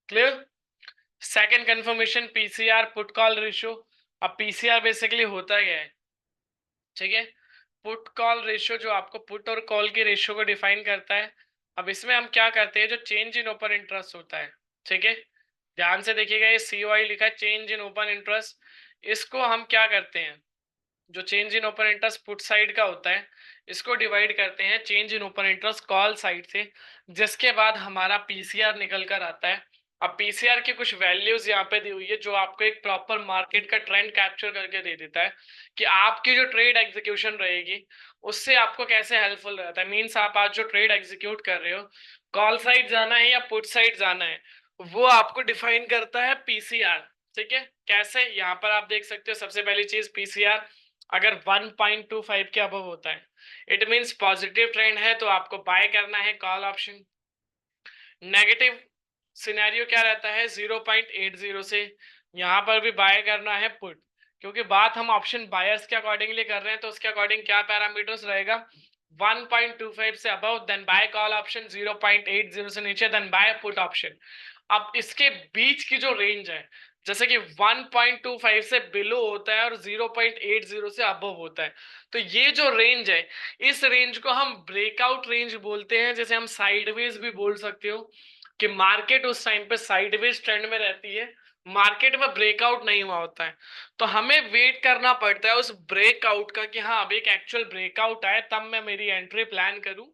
Clear. Second confirmation PCR put call ratio. अब पीसीआर बेसिकली होता क्या है, ठीक है, पुट कॉल रेशियो जो आपको पुट और कॉल की रेशियो को डिफाइन करता है। अब इसमें हम क्या करते हैं, जो चेंज इन ओपन इंटरेस्ट होता है, ठीक है, ध्यान से देखिएगा, ये सीओआई लिखा है, चेंज इन ओपन इंटरेस्ट। इसको हम क्या करते हैं, जो change in open interest put side का होता है इसको डिवाइड करते हैं change in open interest call side से, जिसके बाद हमारा पीसीआर निकल कर आता है। अब पीसीआर की कुछ वैल्यूज यहाँ पे दी हुई है जो आपको एक प्रॉपर मार्केट का ट्रेंड कैप्चर करके दे देता है कि आपकी जो ट्रेड एग्जीक्यूशन रहेगी उससे आपको कैसे हेल्पफुल रहता है। मीन्स आप आज जो ट्रेड एग्जीक्यूट कर रहे हो, कॉल साइड जाना है या पुट साइड जाना है, वो आपको डिफाइन करता है पीसीआर। ठीक है, कैसे, यहाँ पर आप देख सकते हो। सबसे पहली चीज पीसीआर अगर 1.25 के अबव होता है इट मींस पॉजिटिव ट्रेंड है तो आपको बाय करना है कॉल ऑप्शन। नेगेटिव सिनेरियो क्या रहता है, 0.80 से, यहाँ पर भी बाय करना है पुट। क्योंकि बात हम ऑप्शन बायर्स के अकॉर्डिंगली कर रहे हैं तो उसके अकॉर्डिंग क्या पैरामीटर्स रहेगा, 1.25 से above then buy call option, 0.80 से नीचे देन बाय पुट ऑप्शन। अब इसके बीच की जो रेंज है, जैसे कि 1.25 से बिलो होता है और 0.80 से अबव होता है, तो ये जो रेंज है इस रेंज को हम ब्रेकआउट रेंज बोलते हैं। जैसे हम साइडवेज भी बोल सकते हो कि मार्केट उस टाइम पे साइडवेज ट्रेंड में रहती है, मार्केट में ब्रेकआउट नहीं हुआ होता है, तो हमें वेट करना पड़ता है उस ब्रेकआउट का कि हाँ अब एक एक्चुअल ब्रेकआउट आए तब मैं मेरी एंट्री प्लान करूं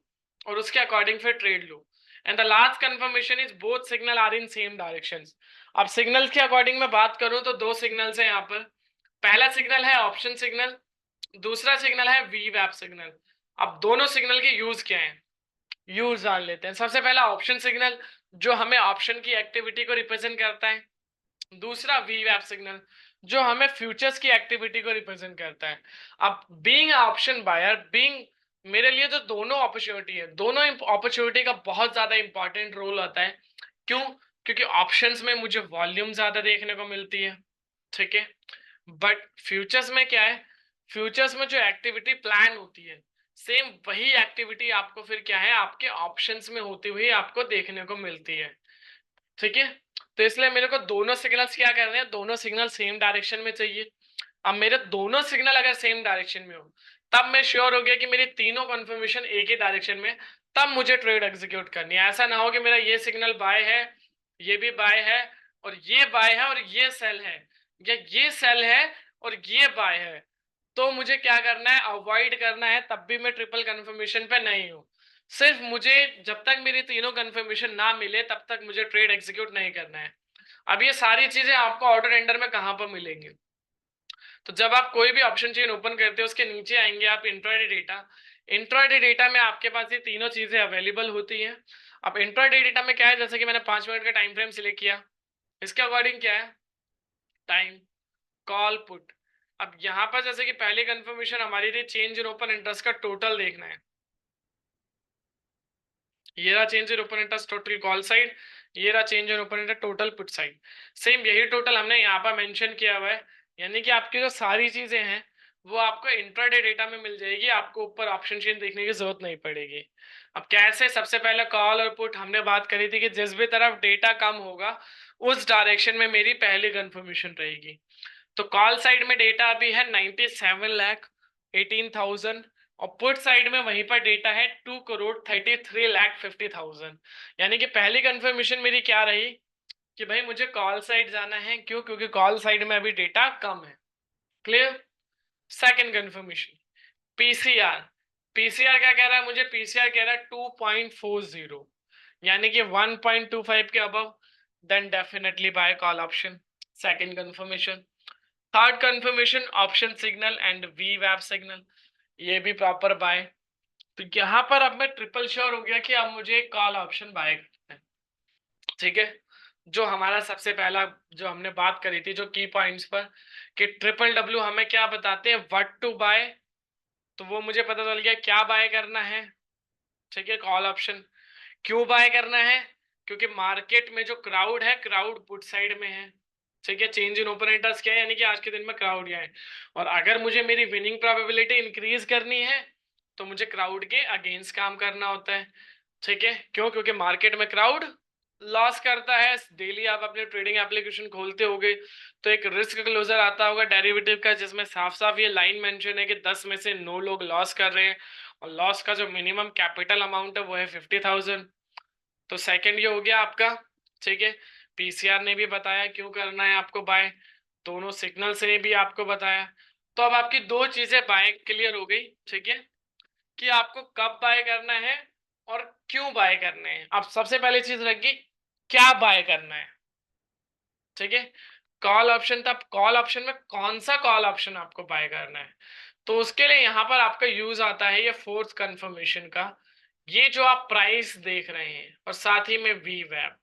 और उसके अकॉर्डिंग फिर ट्रेड लूं। And the last confirmation is both signal are in same directions. अब सिग्नल्स के अकॉर्डिंग मैं बात करूं तो दो सिग्नल्स हैं यहाँ पर। पहला सिग्नल है ऑप्शन सिग्नल, दूसरा सिग्नल है वी वैप सिग्नल। अब दोनों सिग्नल के यूज क्या है, यूज जान लेते हैं। सबसे पहला ऑप्शन सिग्नल जो हमें ऑप्शन की एक्टिविटी को रिप्रेजेंट करता है, दूसरा वी वैप सिग्नल जो हमें फ्यूचर्स की एक्टिविटी को रिप्रेजेंट करता है। अब बीइंग ऑप्शन बायर, बीइंग मेरे लिए जो दोनों अपॉर्चुनिटी है, दोनों अपॉर्चुनिटी का बहुत ज्यादा इंपॉर्टेंट रोल होता है। क्यों, क्योंकि ऑप्शंस में मुझे वॉल्यूम ज्यादा देखने को मिलती है, ठीक है, बट फ्यूचर्स में क्या है, फ्यूचर्स में जो एक्टिविटी प्लान होती है सेम वही एक्टिविटी आपको फिर क्या है आपके ऑप्शंस में होती हुई आपको देखने को मिलती है, ठीक है। तो इसलिए मेरे को दोनों सिग्नल्स क्या कर रहे हैं, दोनों सिग्नल सेम डायरेक्शन में चाहिए। अब मेरे दोनों सिग्नल अगर सेम डायरेक्शन में हो तब मैं श्योर हो गया कि मेरी तीनों कंफर्मेशन एक ही डायरेक्शन में, तब मुझे ट्रेड एग्जीक्यूट करनी है। ऐसा ना हो कि मेरा ये सिग्नल बाय है, ये भी बाय है, और ये बाय है और ये सेल है, या ये सेल है और ये बाय है, तो मुझे क्या करना है, अवॉइड करना है, तब भी मैं ट्रिपल कंफर्मेशन पे नहीं हूँ। सिर्फ मुझे जब तक मेरी तीनों कंफर्मेशन ना मिले तब तक मुझे ट्रेड एग्जीक्यूट नहीं करना है। अब ये सारी चीजें आपको ऑटो टेंडर में कहां पर मिलेंगी, तो जब आप कोई भी ऑप्शन चेन ओपन करते हो उसके नीचे आएंगे आप इंट्राडे डेटा। इंट्राडे डेटा में आपके पास ये तीनों चीजें अवेलेबल होती हैं। अब इंट्राडे डेटा में क्या है, जैसे कि मैंने 5 मिनट का टाइम फ्रेम सिलेक्ट किया, इसके अकॉर्डिंग क्या है, टाइम कॉल पुट। अब यहाँ पर जैसे कि पहली कंफर्मेशन हमारी थी चेंज इन ओपन इंटरेस्ट का टोटल देखना है, ये रहा change in open interest total call side, ये रहा change in open interest total put side. Same यही टोटल हमने यहाँ पर मेंशन किया हुआ है, यानी कि आपकी जो सारी चीजें हैं वो आपको इंट्राडे डेटा में मिल जाएगी, आपको ऊपर ऑप्शन चेन देखने की जरूरत नहीं पड़ेगी। अब कैसे, सबसे पहले कॉल और पुट हमने बात करी थी कि जिस भी तरफ डेटा कम होगा उस डायरेक्शन में मेरी पहली कंफर्मेशन रहेगी। तो कॉल साइड में डेटा अभी है 97,18,000 और पुट साइड में वहीं पर डेटा है 2,33,50,000। यानी कि पहली कंफर्मेशन मेरी क्या रही कि भाई मुझे कॉल साइड जाना है, क्यों, क्योंकि कॉल साइड में अभी डेटा कम है। Clear. Second confirmation PCR. PCR क्या कह रहा है मुझे, पीसीआर कह रहा है 2.40, यानी कि 1.25 के above, then definitely buy call option. Second confirmation. Third confirmation option signal and वी वैप सिग्नल, ये भी प्रॉपर बाय। तो यहां पर अब मैं ट्रिपल श्योर हो गया कि अब मुझे कॉल ऑप्शन बाय करना है। ठीक है, जो हमारा सबसे पहला जो हमने बात करी थी जो की पॉइंट्स पर कि ट्रिपल डब्ल्यू हमें क्या बताते हैं, व्हाट टू बाय, तो वो मुझे पता चल गया क्या बाय करना है। ठीक है, कॉल ऑप्शन। क्यों बाय करना है, क्योंकि मार्केट में जो क्राउड है, क्राउड पुट साइड में है। ठीक है, चेंज इन ओपन इंटरेस्ट क्या है, यानी कि आज के दिन में क्राउड क्या है, और अगर मुझे मेरी विनिंग प्रोबेबिलिटी इंक्रीज करनी है तो मुझे क्राउड के अगेंस्ट काम करना होता है। ठीक है, क्यों, क्योंकि मार्केट में क्राउड लॉस करता है। डेली आप अपने ट्रेडिंग एप्लीकेशन खोलते होगे तो एक रिस्क क्लोजर आता होगा डेरिवेटिव का, जिसमें साफ साफ ये लाइन मेंशन है कि 10 में से 9 लोग लॉस कर रहे हैं और लॉस का जो मिनिमम कैपिटल अमाउंट है वो है 50,000। तो सेकंड ये हो गया आपका। ठीक है, पीसीआर ने भी बताया क्यों करना है आपको बाय, दोनों सिग्नल से भी आपको बताया। तो अब आपकी दो चीजें बाय क्लियर हो गई। ठीक है, कि आपको कब बाय करना है और क्यों बाय करने हैं। अब सबसे पहली चीज रहेगी क्या बाय करना है। ठीक है, कॉल ऑप्शन था, कॉल ऑप्शन में कौन सा कॉल ऑप्शन आपको बाय करना है, तो उसके लिए यहां पर आपका यूज आता है ये फोर्थ कंफर्मेशन का, ये जो आप प्राइस देख रहे हैं और साथ ही में वी वैप,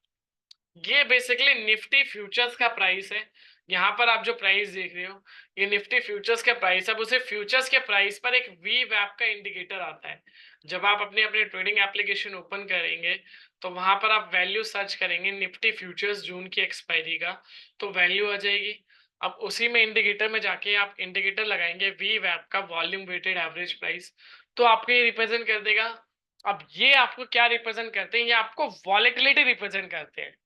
ये बेसिकली निफ्टी फ्यूचर्स का प्राइस है। यहाँ पर आप जो प्राइस देख रहे हो ये निफ्टी फ्यूचर्स का प्राइस है। अब उसे फ्यूचर्स के प्राइस पर एक वी वैप का इंडिकेटर आता है। जब आप अपने अपने ट्रेडिंग एप्लीकेशन ओपन करेंगे तो वहां पर आप वैल्यू सर्च करेंगे निफ्टी फ्यूचर्स जून की एक्सपायरी का, तो वैल्यू आ जाएगी। अब उसी में इंडिकेटर में जाके आप इंडिकेटर लगाएंगे वी वैप का वॉल्यूम वेटेड एवरेज प्राइस, तो आपको ये रिप्रेजेंट कर देगा। अब ये आपको क्या रिप्रेजेंट करते हैं, ये आपको वॉलेटिलिटी रिप्रेजेंट करते हैं।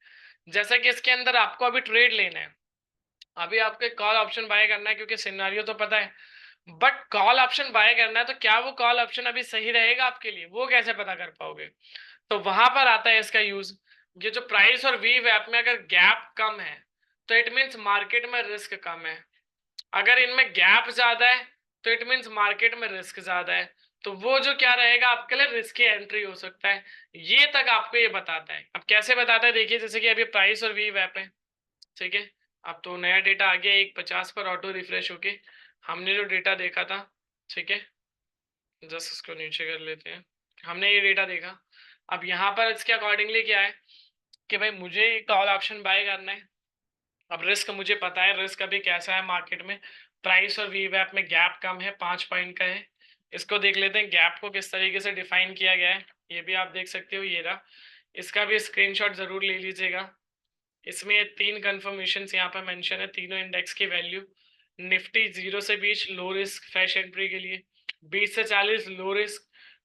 जैसा कि इसके अंदर आपको अभी ट्रेड लेना है, अभी आपको एक कॉल ऑप्शन बाय करना है क्योंकि सिनेरियो तो पता है, बट कॉल ऑप्शन बाय करना है तो क्या वो कॉल ऑप्शन अभी सही रहेगा आपके लिए, वो कैसे पता कर पाओगे, तो वहां पर आता है इसका यूज। ये जो प्राइस और वी वैप में अगर गैप कम है तो इट मीन्स मार्केट में रिस्क कम है, अगर इनमें गैप ज्यादा है तो इट मीन्स मार्केट में रिस्क ज्यादा है, तो वो जो क्या रहेगा आपके लिए रिस्की एंट्री हो सकता है। ये तक आपको ये बताता है। अब कैसे बताता है देखिए, जैसे कि अभी प्राइस और वी वैप है। ठीक है, अब तो नया डेटा आ गया 150 पर ऑटो रिफ्रेश होके, हमने जो डेटा देखा था। ठीक है, जस्ट इसको नीचे कर लेते हैं, हमने ये डेटा देखा। अब यहाँ पर इसके अकॉर्डिंगली क्या है कि भाई मुझे कॉल ऑप्शन बाय करना है। अब रिस्क मुझे पता है, रिस्क अभी कैसा है मार्केट में, प्राइस और वी वैप में गैप कम है, 5 पॉइंट का है। इसको देख लेते हैं गैप को किस तरीके से डिफाइन किया गया है, ये भी आप देख सकते हो, ये रहा। इसका भी स्क्रीनशॉट जरूर ले लीजिएगा। इसमें ये 3 कंफर्मेशन यहाँ पर मेंशन है, तीनों इंडेक्स की वैल्यू। निफ्टी 0 से 20 लो रिस्क फ्रेश एंट्री के लिए, 20 से 40 लो रिस्क,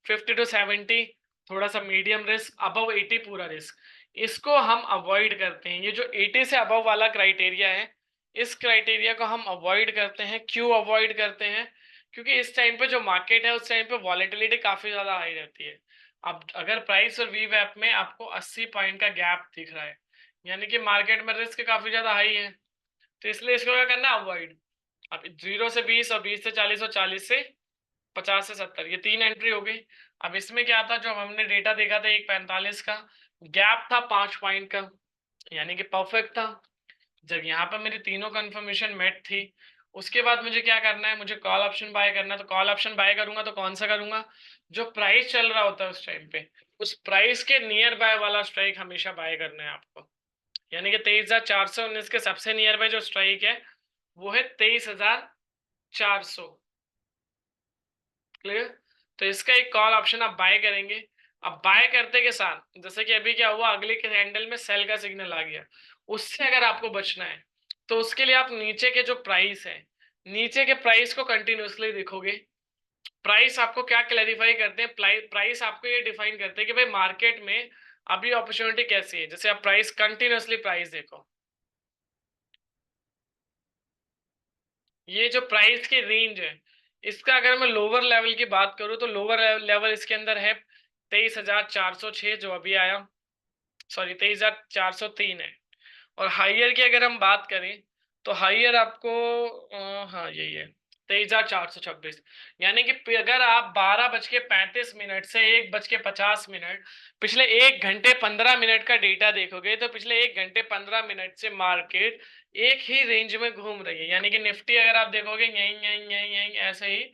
50 टू 70 थोड़ा सा मीडियम रिस्क, अबव 80 पूरा रिस्क। इसको हम अवॉइड करते हैं, ये जो 80 से अबव वाला क्राइटेरिया है, इस क्राइटेरिया को हम अवॉइड करते हैं। क्यों अवॉइड करते हैं, क्योंकि इस टाइम पे जो मार्केट है उस टाइम पे वॉलेटिलिटी काफी ज्यादा हाई रहती है। अब अगर प्राइस और वी वैप में आपको 80 पॉइंट का गैप दिख रहा है, यानी कि मार्केट में रिस्क काफी ज्यादा हाई है, तो इसलिए इसको क्या करना है, अवॉइड। अब 0 से 20 और 20 से 40 और 40 से 50 से 70, ये 3 एंट्री हो गई। अब इसमें क्या था, जो हमने डेटा देखा था एक 45 का गैप था 5 पॉइंट का, यानी कि परफेक्ट था। जब यहाँ पर मेरी तीनों कंफर्मेशन मेट थी, उसके बाद मुझे क्या करना है, मुझे कॉल ऑप्शन बाय करना है। तो कॉल ऑप्शन बाय करूंगा तो कौन सा करूंगा, जो प्राइस चल रहा होता है उस टाइम पे, उस प्राइस के नियर बाय वाला स्ट्राइक हमेशा बाय करना है आपको। यानी कि 23,419 के सबसे नियर बाय जो स्ट्राइक है वो है 23,400। क्लियर। तो इसका एक कॉल ऑप्शन आप बाय करेंगे। अब बाय करते के साथ जैसे कि अभी क्या हुआ, अगले के हैंडल में सेल का सिग्नल आ गया, उससे अगर आपको बचना है तो उसके लिए आप नीचे के जो प्राइस है, नीचे के प्राइस को कंटिन्यूअसली देखोगे। प्राइस आपको क्या क्लैरिफाई करते हैं, प्राइस आपको ये डिफाइन करते हैं कि भाई मार्केट में अभी अपॉर्चुनिटी कैसी है। जैसे आप प्राइस कंटिन्यूअसली प्राइस देखो, ये जो प्राइस की रेंज है, इसका अगर मैं लोअर लेवल की बात करूं तो लोअर लेवल इसके अंदर है 23,406 जो अभी आया, सॉरी 23,403 है। और हाइयर की अगर हम बात करें तो हाइयर आपको हाँ यही है 23,426। यानी कि अगर आप 12:35 से 1:50 पिछले 1 घंटे 15 मिनट का डेटा देखोगे तो पिछले 1 घंटे 15 मिनट से मार्केट एक ही रेंज में घूम रही है। यानी कि निफ्टी अगर आप देखोगे यहीं यहीं यहीं यहीं ऐसे ही,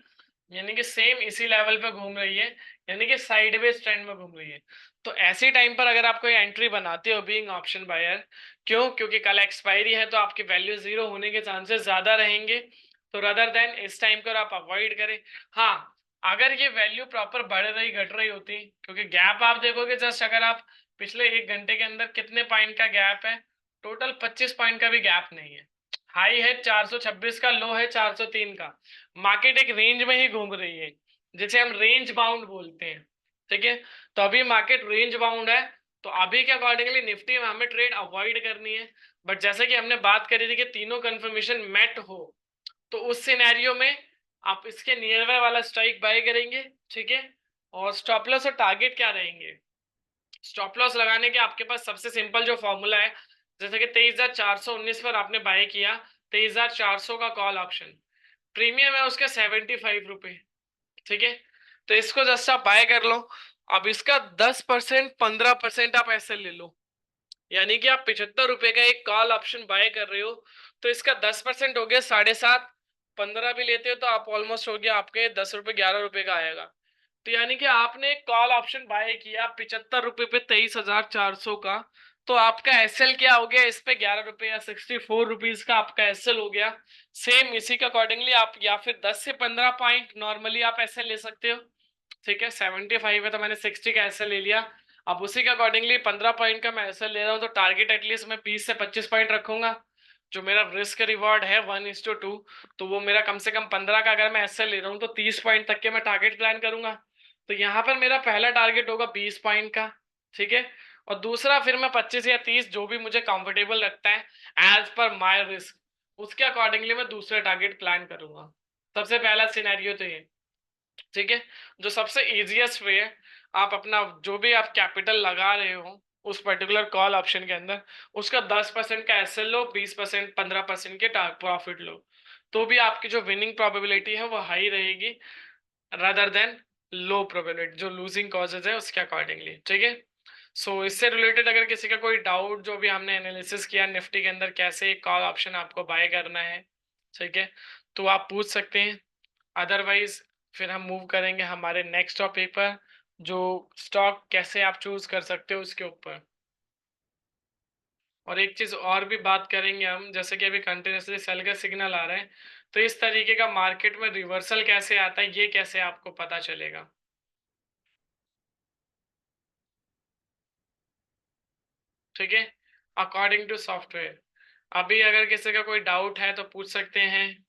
यानी कि सेम इसी लेवल पे घूम रही है, यानी कि साइडवेज ट्रेंड में घूम रही है। तो ऐसे टाइम पर अगर आप कोई एंट्री बनाते हो बीइंग ऑप्शन बायर, क्यों, क्योंकि कल एक्सपायरी है तो आपकी वैल्यू जीरो होने के चांसेस ज्यादा रहेंगे। तो रदर देन इस टाइम पर आप अवॉइड करें। हाँ, अगर ये वैल्यू प्रॉपर बढ़ रही घट रही होती, क्योंकि गैप आप देखोगे जस्ट, अगर आप पिछले 1 घंटे के अंदर कितने पॉइंट का गैप है, टोटल 25 पॉइंट का भी गैप नहीं है। हाई है 426 का, लो है 403 का। मार्केट एक रेंज में ही घूम रही है, जिसे हम रेंज बाउंड बोलते हैं। ठीक है। तो अभी मार्केट रेंज बाउंड है, तो अभी के अकॉर्डिंगली निफ्टी में हमें ट्रेड अवॉइड करनी है। बट जैसे कि हमने बात करी थी कि तीनों कंफर्मेशन मेट हो, तो उस सिनेरियो में आप इसके नियर बाय वाला स्ट्राइक बाय करेंगे। ठीक है। और स्टॉप लॉस और टारगेट क्या रहेंगे, स्टॉप लॉस लगाने के आपके पास सबसे सिंपल जो फॉर्मूला है, जैसे कि 23,419 पर आपने बाय किया, 23,400 का कॉल ऑप्शन, प्रीमियम है उसके 75 रुपए। ठीक है। तो इसको जस्ट आप बाय कर लो। अब इसका 10% 15% आप ऐसे ले लो, यानी कि आप 75 रुपए का एक कॉल ऑप्शन बाय कर रहे हो, तो इसका 10% हो गया 7.5। 15 भी लेते हो तो आप ऑलमोस्ट हो गया आपके 10 रुपए 11 रुपए का आएगा। तो यानी कि आपने एक कॉल ऑप्शन बाय किया 75 रुपए पे 23,400 का, तो आपका एसएल क्या हो गया इस पे 11 रुपए या 64 रुपीज का आपका एसएल हो गया। सेम इसी के अकॉर्डिंगली आप या फिर 10 से 15 पॉइंट नॉर्मली आप ऐसे ले सकते हो। ठीक है। 75 है तो मैंने 60 का एसएल ले लिया। अब उसी के अकॉर्डिंगली 15 पॉइंट का मैं एसएल ले रहा हूँ, तो टारगेट एटलीस्ट मैं 20 से 25 पॉइंट रखूंगा। जो मेरा रिस्क रिवॉर्ड है 1:2, तो वो मेरा कम से कम 15 का अगर मैं एसएल ले रहा हूँ तो 30 पॉइंट तक के मैं टारगेट प्लान करूंगा। तो यहाँ पर मेरा पहला टारगेट होगा 20 पॉइंट का। ठीक है। और दूसरा फिर मैं 25 या 30 जो भी मुझे कंफर्टेबल लगता है एज पर माई रिस्क, उसके अकॉर्डिंगली मैं दूसरा टारगेट प्लान करूंगा। सबसे पहला सिनेरियो तो ये। ठीक है। जो सबसे इजीएस्ट वे है, आप अपना जो भी आप कैपिटल लगा रहे हो उस पर्टिकुलर कॉल ऑप्शन के अंदर, उसका 10% का एसएल लो, 20% 15% के प्रॉफिट लो, तो भी आपकी जो विनिंग प्रोबेबिलिटी है वो हाई रहेगी, रादर देन लो प्रोबेबिलिटी जो लूजिंग कॉजेज है उसके अकॉर्डिंगली। ठीक है। सो इससे रिलेटेड अगर किसी का कोई डाउट, जो भी हमने एनालिसिस किया निफ्टी के अंदर कैसे कॉल ऑप्शन आपको बाय करना है, ठीक है, तो आप पूछ सकते हैं। अदरवाइज फिर हम मूव करेंगे हमारे नेक्स्ट टॉपिक पर, जो स्टॉक कैसे आप चूज कर सकते हो उसके ऊपर। और एक चीज और भी बात करेंगे हम, जैसे कि अभी कंटिन्यूसली सेल का सिग्नल आ रहा है, तो इस तरीके का मार्केट में रिवर्सल कैसे आता है, ये कैसे आपको पता चलेगा। ठीक है। According to software. अभी अगर किसी का कोई डाउट है तो पूछ सकते हैं।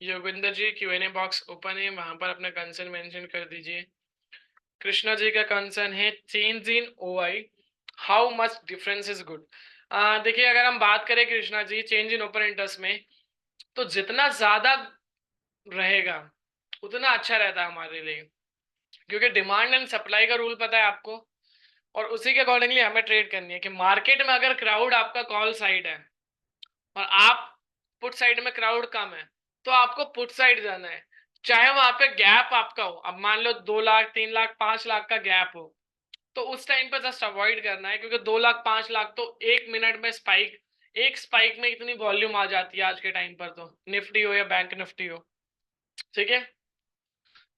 योगिंदर जी क्यूएनए बॉक्स ओपन है, वहां पर अपना कंसर्न मेंशन कर दीजिए। कृष्णा जी का कंसर्न है change in OI, how much difference is good. देखिए, अगर हम बात करें Krishna ji change in open interest में, तो जितना ज्यादा रहेगा उतना अच्छा रहता है हमारे लिए, क्योंकि डिमांड एंड सप्लाई का रूल पता है आपको, और उसी के अकॉर्डिंगली हमें ट्रेड करनी है कि मार्केट में अगर क्राउड आपका कॉल साइड है और आप पुट साइड में क्राउड कम है, तो आपको पुट साइड जाना है, चाहे वहां पे गैप आपका हो। अब मान लो 2 लाख 3 लाख 5 लाख का गैप हो, तो उस टाइम पे जस्ट अवॉइड करना है, क्योंकि 2 लाख 5 लाख तो एक मिनट में स्पाइक, एक स्पाइक में इतनी वॉल्यूम आ जाती है आज के टाइम पर, तो निफ्टी हो या बैंक निफ्टी हो, ठीक है।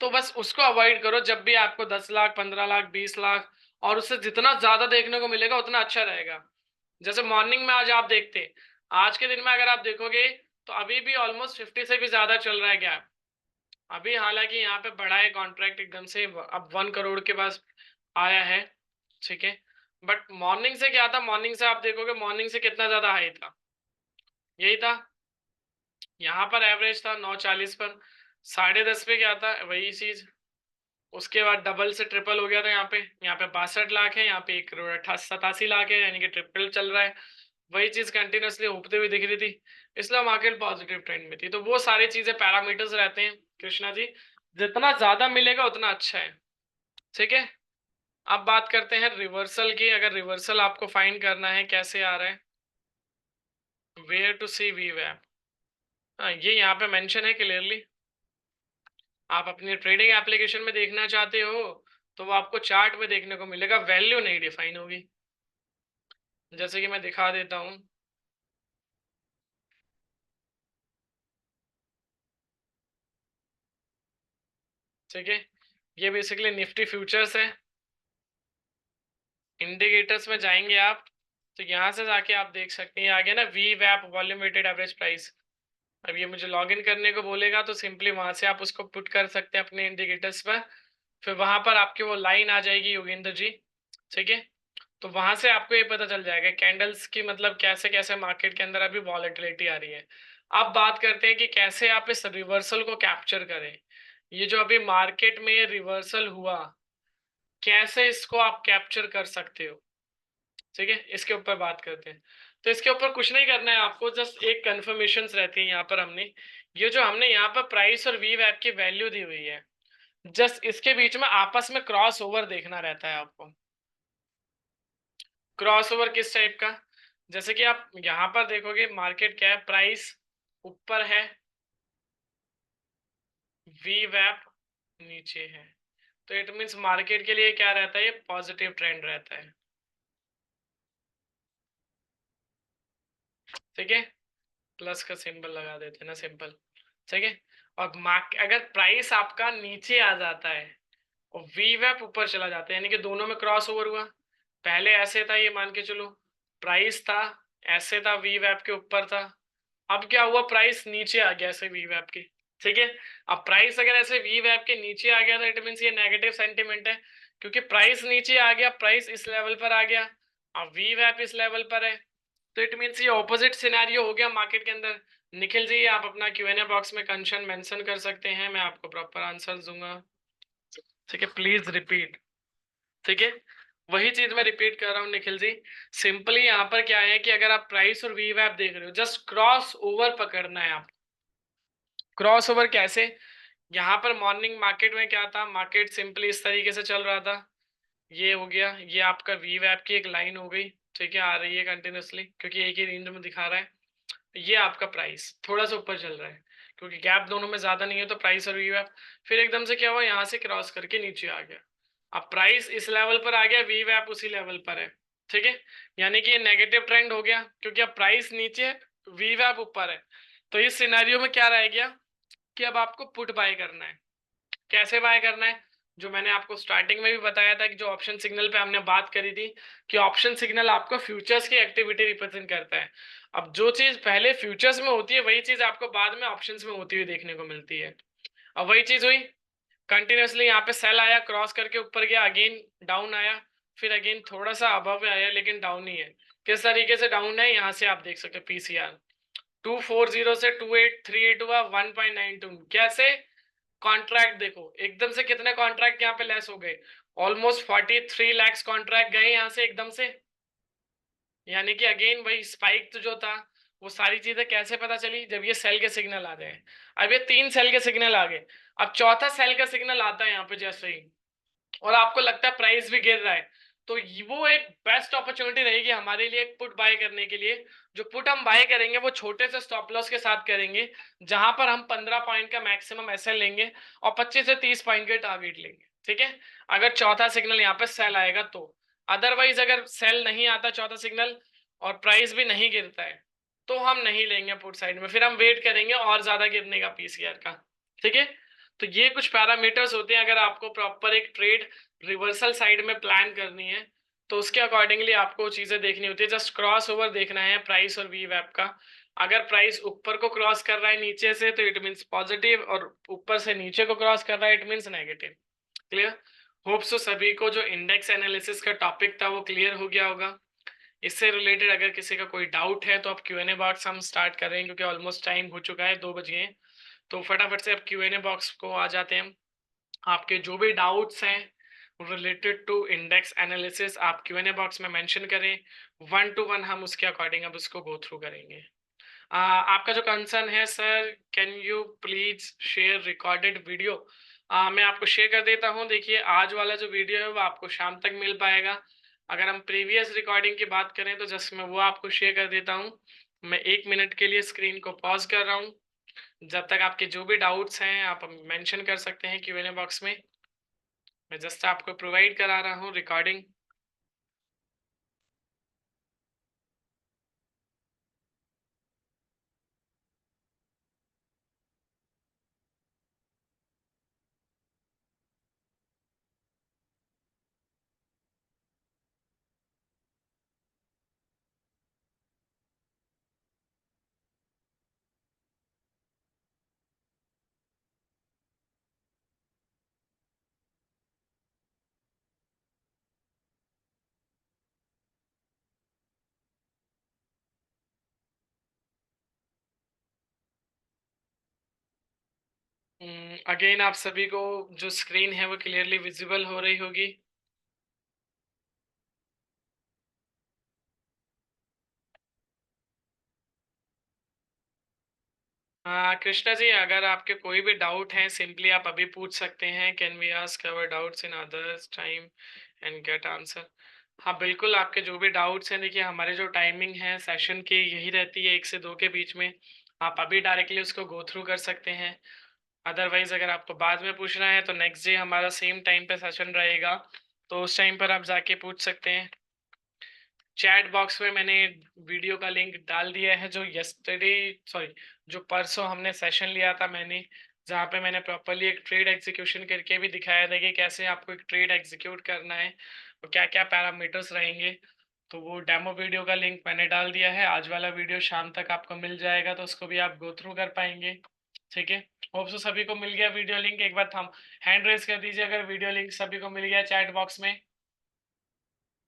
तो बस उसको अवॉइड करो जब भी आपको 10 लाख 15 लाख 20 लाख, और उससे जितना ज्यादा देखने को मिलेगा उतना अच्छा रहेगा। जैसे मॉर्निंग में आज आप देखते, आज के दिन में अगर आप देखोगे तो अभी भी ऑलमोस्ट 50 से भी ज्यादा चल रहा है गैप। अभी हालांकि यहाँ पे बढ़ा है कॉन्ट्रैक्ट एकदम से, अब 1 करोड़ के पास आया है, ठीक है। बट मॉर्निंग से क्या था, मॉर्निंग से आप देखोगे मॉर्निंग से कितना ज्यादा हाई था, यही था, यहाँ पर एवरेज था 940 पर, 10:30 पे क्या था वही चीज, उसके बाद डबल से ट्रिपल हो गया था। यहाँ पे 62 लाख है, यहाँ पे 1 करोड़ 87 लाख है, यानी कि ट्रिपल चल रहा है। वही चीज कंटिन्यूअसली होते हुए दिख रही थी, इसलिए मार्केट पॉजिटिव ट्रेंड में थी। तो वो सारी चीजें पैरामीटर्स रहते हैं कृष्णा जी, जितना ज्यादा मिलेगा उतना अच्छा है, ठीक है। अब बात करते हैं रिवर्सल की। अगर रिवर्सल आपको फाइंड करना है कैसे आ रहा है, वेयर टू सी वी वैप, हाँ ये यहाँ पे मेंशन है क्लियरली। आप अपनी ट्रेडिंग एप्लीकेशन में देखना चाहते हो तो वो आपको चार्ट में देखने को मिलेगा, वैल्यू नहीं डिफाइन होगी। जैसे कि मैं दिखा देता हूँ, ठीक है। ये बेसिकली निफ्टी फ्यूचर्स है। इंडिकेटर्स में जाएंगे आप, तो यहाँ से जाके आप देख सकते हैं, आ गया ना वी वैप वॉल्यूम वेटेड एवरेज प्राइस। अब ये मुझे लॉग इन करने को बोलेगा, तो सिंपली वहां से आप उसको पुट कर सकते हैं अपने इंडिकेटर्स पर। फिर वहां पर आपकी वो लाइन आ जाएगी योगेंद्र जी, ठीक है। तो वहां से आपको ये पता चल जाएगा कैंडल्स की, मतलब कैसे कैसे मार्केट के अंदर अभी वॉलेटिलिटी आ रही है। अब बात करते हैं कि कैसे आप इस रिवर्सल को कैप्चर करें। ये जो अभी मार्केट में रिवर्सल हुआ, कैसे इसको आप कैप्चर कर सकते हो, ठीक है, इसके ऊपर बात करते हैं। तो इसके ऊपर कुछ नहीं करना है आपको, जस्ट एक कंफर्मेशन रहती है यहाँ पर। ये जो हमने यहाँ पर प्राइस और वी वैप की वैल्यू दी हुई है, जस्ट इसके बीच में आपस में क्रॉस ओवर देखना रहता है आपको। क्रॉस ओवर किस टाइप का, जैसे कि आप यहाँ पर देखोगे मार्केट कैप प्राइस ऊपर है, वी वैप नीचे है, तो इट मीन्स मार्केट के लिए क्या रहता है, ये पॉजिटिव ट्रेंड रहता है, ठीक है। प्लस का सिंबल लगा देते हैं ना, सिंपल, ठीक है। और अगर प्राइस आपका नीचे आ जाता है और वी वैप ऊपर चला जाता है, यानी कि दोनों में क्रॉस ओवर हुआ। पहले ऐसे था, ये मान के चलो प्राइस था ऐसे था, वी वैप के ऊपर था। अब क्या हुआ, प्राइस नीचे आ गया ऐसे वी वैप के, ठीक है। अब प्राइस अगर ऐसे वी वैप के नीचे आ गया तो इट मीन्स ये नेगेटिव सेंटीमेंट है, क्योंकि प्राइस नीचे आ गया, प्राइस इस लेवल पर आ गया, अब वी वैप इस लेवल पर है, तो इट मीन्स ये ऑपोजिट सिनेरियो हो गया मार्केट के अंदर। निखिल जी आप अपना Q&A बॉक्स में कंसर्न मेंशन कर सकते हैं, मैं आपको प्रॉपर आंसर दूंगा, ठीक है। प्लीज रिपीट, ठीक है। वही चीज मैं रिपीट कर रहा हूँ निखिल जी। सिंपली यहाँ पर क्या है कि अगर आप प्राइस और वी वैप देख रहे हो, जस्ट क्रॉस ओवर पकड़ना है आप। क्रॉस ओवर कैसे, यहाँ पर मॉर्निंग मार्केट में क्या था, मार्केट सिंपली इस तरीके से चल रहा था, ये हो गया, ये आपका वी वैप की एक लाइन हो गई, ठीक है, आ रही है कंटिन्यूसली क्योंकि एक ही रेंज में दिखा रहा है। ये आपका प्राइस थोड़ा सा ऊपर चल रहा है, क्योंकि गैप दोनों में ज्यादा नहीं है, तो प्राइस और वी वैप फिर एकदम से क्या हुआ, यहाँ से क्रॉस करके नीचे आ गया। अब प्राइस इस लेवल पर आ गया, वी वैप उसी लेवल पर है, ठीक है। यानी कि ये नेगेटिव ट्रेंड हो गया, क्योंकि अब प्राइस नीचे है, वी वैप ऊपर है। तो इस सिनेरियो में क्या रह गया कि अब आपको पुट बाय करना है। कैसे बाय करना है, जो मैंने आपको स्टार्टिंग में भी बताया था कि जो ऑप्शन सिग्नल पे हमने बात करी थी, कि ऑप्शन सिग्नल आपको फ्यूचर्स की एक्टिविटी रिप्रेजेंट करता है। अब जो चीज पहले फ्यूचर्स में होती है वही चीज आपको बाद में ऑप्शंस में होती हुई देखने को मिलती है। अब वही चीज हुई, कंटिन्यूअसली यहाँ पे सेल आया, क्रॉस करके ऊपर गया, अगेन डाउन आया, फिर अगेन थोड़ा सा अबव आया, लेकिन डाउन ही है। किस तरीके से डाउन है, यहाँ से आप देख सकते हो पीसीआर 240 से 2838 हुआ 1.92, कैसे, कॉन्ट्रैक्ट देखो एकदम से कितने कॉन्ट्रैक्ट यहाँ पे लेस हो गए, ऑलमोस्ट 43 लाख कॉन्ट्रैक्ट गए यहाँ से एकदम से, यानी कि अगेन वही स्पाइक तो जो था, वो सारी चीजें कैसे पता चली, जब ये सेल के सिग्नल आ गए। अब ये 3 सेल के सिग्नल आ गए, अब चौथा सेल का सिग्नल आता है यहाँ पे जैसे ही, और आपको लगता है प्राइस भी गिर रहा है, तो वो एक बेस्ट अपॉर्चुनिटी रहेगी हमारे लिए एक पुट बाय करने के लिए। जो पुट हम बाय करेंगे वो छोटे से स्टॉप लॉस के साथ करेंगे, जहां पर हम 15 पॉइंट का मैक्सिमम एसएल लेंगे और 25 से 30 पॉइंट के टारगेट लेंगे, ठीक है। अगर चौथा सिग्नल यहाँ पे सेल आएगा तो, अदरवाइज अगर सेल नहीं आता चौथा सिग्नल और प्राइस भी नहीं गिरता है, तो हम नहीं लेंगे पुट साइड में, फिर हम वेट करेंगे और ज्यादा गिरने का पीसीआर का, ठीक है। तो ये कुछ पैरामीटर्स होते हैं, अगर आपको प्रॉपर एक ट्रेड रिवर्सल साइड में प्लान करनी है तो उसके अकॉर्डिंगली आपको चीजें देखनी होती है। जस्ट क्रॉस ओवर देखना है प्राइस और वी वैप का। अगर प्राइस ऊपर को क्रॉस कर रहा है नीचे से तो इट मीन्स पॉजिटिव, और ऊपर से नीचे को क्रॉस कर रहा है it means negative. Clear. Hope so सभी को जो इंडेक्स एनालिसिस का टॉपिक था वो क्लियर हो गया होगा। इससे रिलेटेड अगर किसी का कोई डाउट है तो आप Q&A बॉक्स हम स्टार्ट कर रहे हैं, क्योंकि ऑलमोस्ट टाइम हो चुका है, 2 बज गए हैं। तो फटाफट से आप Q&A बॉक्स को आ जाते हैं। आपके जो भी डाउट्स हैं रिलेटेड टू इंडेक्स एनालिसिस आप Q&A बॉक्स में मेंशन करें, 1 to 1 हम उसके अकॉर्डिंग अब उसको गो थ्रू करेंगे। आपका जो कंसर्न है sir, can you please share recorded video. मैं आपको शेयर कर देता हूँ। देखिए आज वाला जो वीडियो है वो आपको शाम तक मिल पाएगा। अगर हम प्रीवियस रिकॉर्डिंग की बात करें तो जस्ट मैं वो आपको शेयर कर देता हूँ। मैं 1 मिनट के लिए स्क्रीन को पॉज कर रहा हूँ, जब तक आपके जो भी डाउट्स हैं आप मेंशन कर सकते हैं Q&A बॉक्स में। मैं जस्ट आपको प्रोवाइड करा रहा हूँ रिकॉर्डिंग। अगेन आप सभी को जो स्क्रीन है वो क्लियरली विजिबल हो रही होगी। कृष्णा जी, अगर आपके कोई भी डाउट है सिंपली आप अभी पूछ सकते हैं। Can we ask our doubts in others time and get answer. हाँ बिल्कुल, आपके जो भी डाउट्स हैं, देखिए हमारे जो टाइमिंग है सेशन की यही रहती है 1 से 2 के बीच में। आप अभी डायरेक्टली उसको गो थ्रू कर सकते हैं। अदरवाइज अगर आपको बाद में पूछना है तो नेक्स्ट डे हमारा सेम टाइम पे सेशन रहेगा, तो उस टाइम पर आप जाके पूछ सकते हैं। चैट बॉक्स में मैंने वीडियो का लिंक डाल दिया है, जो यस्टरडे सॉरी जो परसों हमने सेशन लिया था मैंने, जहाँ पे मैंने प्रॉपरली एक ट्रेड एग्जीक्यूशन करके भी दिखाया था कि कैसे आपको एक ट्रेड एग्जीक्यूट करना है और क्या क्या पैरामीटर्स रहेंगे। तो वो डेमो वीडियो का लिंक मैंने डाल दिया है। आज वाला वीडियो शाम तक आपको मिल जाएगा, तो उसको भी आप गो थ्रू कर पाएंगे, ठीक है। होप सो सभी को मिल गया वीडियो लिंक। एक बार हम हैंड रेज कर दीजिए अगर वीडियो लिंक सभी को मिल गया चैट बॉक्स में।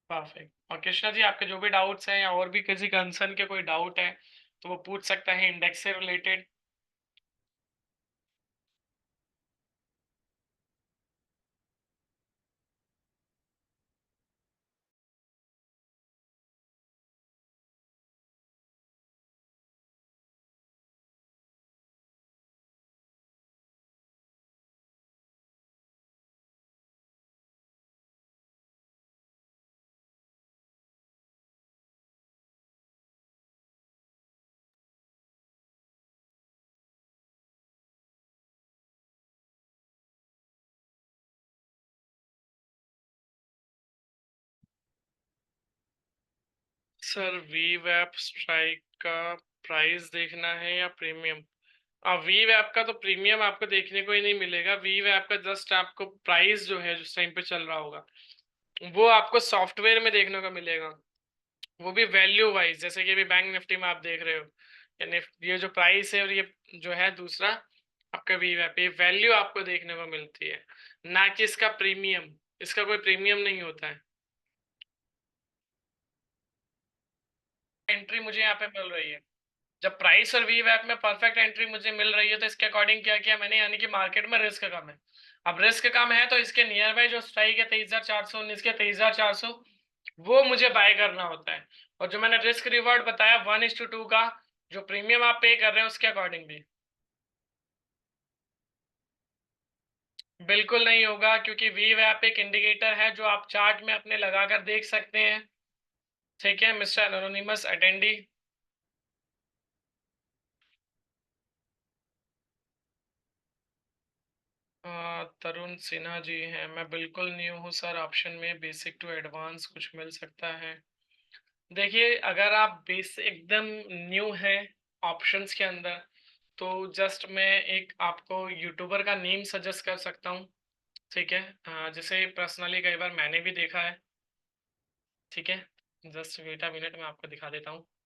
परफेक्ट। और कृष्णा जी, आपके जो भी डाउट्स हैं या और भी किसी कंसर्न के कोई डाउट है तो वो पूछ सकता है इंडेक्स से रिलेटेड। सर वी वैप स्ट्राइक का प्राइस देखना है या प्रीमियम? वी वैप का तो प्रीमियम आपको देखने को ही नहीं मिलेगा। वी वैप का जस्ट आपको प्राइस जो है जिस टाइम पे चल रहा होगा वो आपको सॉफ्टवेयर में देखने को मिलेगा, वो भी वैल्यू वाइज। जैसे कि अभी बैंक निफ्टी में आप देख रहे हो, यानी ये जो प्राइस है और ये जो है दूसरा आपका वी वैप, ये वैल्यू आपको देखने को मिलती है, ना कि इसका प्रीमियम। इसका कोई प्रीमियम नहीं होता है। एंट्री मुझे यहाँ पे मिल रही है, जब प्राइस और वी वैप में परफेक्ट एंट्री मुझे मिल रही है तो इसके अकॉर्डिंग क्या किया मैंने, यानी कि मार्केट में रिस्क कम है। अब रिस्क कम है तो इसके नियर बाय जो स्ट्राइक है 23,419 के 23,400, वो मुझे बाय करना होता है। और जो मैंने रिस्क रिवॉर्ड बताया 1:2 का, जो प्रीमियम आप पे कर रहे हैं उसके अकॉर्डिंगली बिल्कुल नहीं होगा, क्योंकि वीवैप एक इंडिकेटर है जो आप चार्ट में अपने लगाकर देख सकते हैं। ठीक है मिस्टर एनोनिमस अटेंडी। तरुण सिन्हा जी हैं। मैं बिल्कुल न्यू हूँ सर, ऑप्शन में बेसिक टू एडवांस कुछ मिल सकता है? देखिए, अगर आप बेस एकदम न्यू हैं ऑप्शंस के अंदर, तो जस्ट मैं एक आपको यूट्यूबर का नेम सजेस्ट कर सकता हूँ। ठीक है, जिसे पर्सनली कई बार मैंने भी देखा है। ठीक है, जस्ट वेट अ मिनट, मैं आपको दिखा देता हूँ।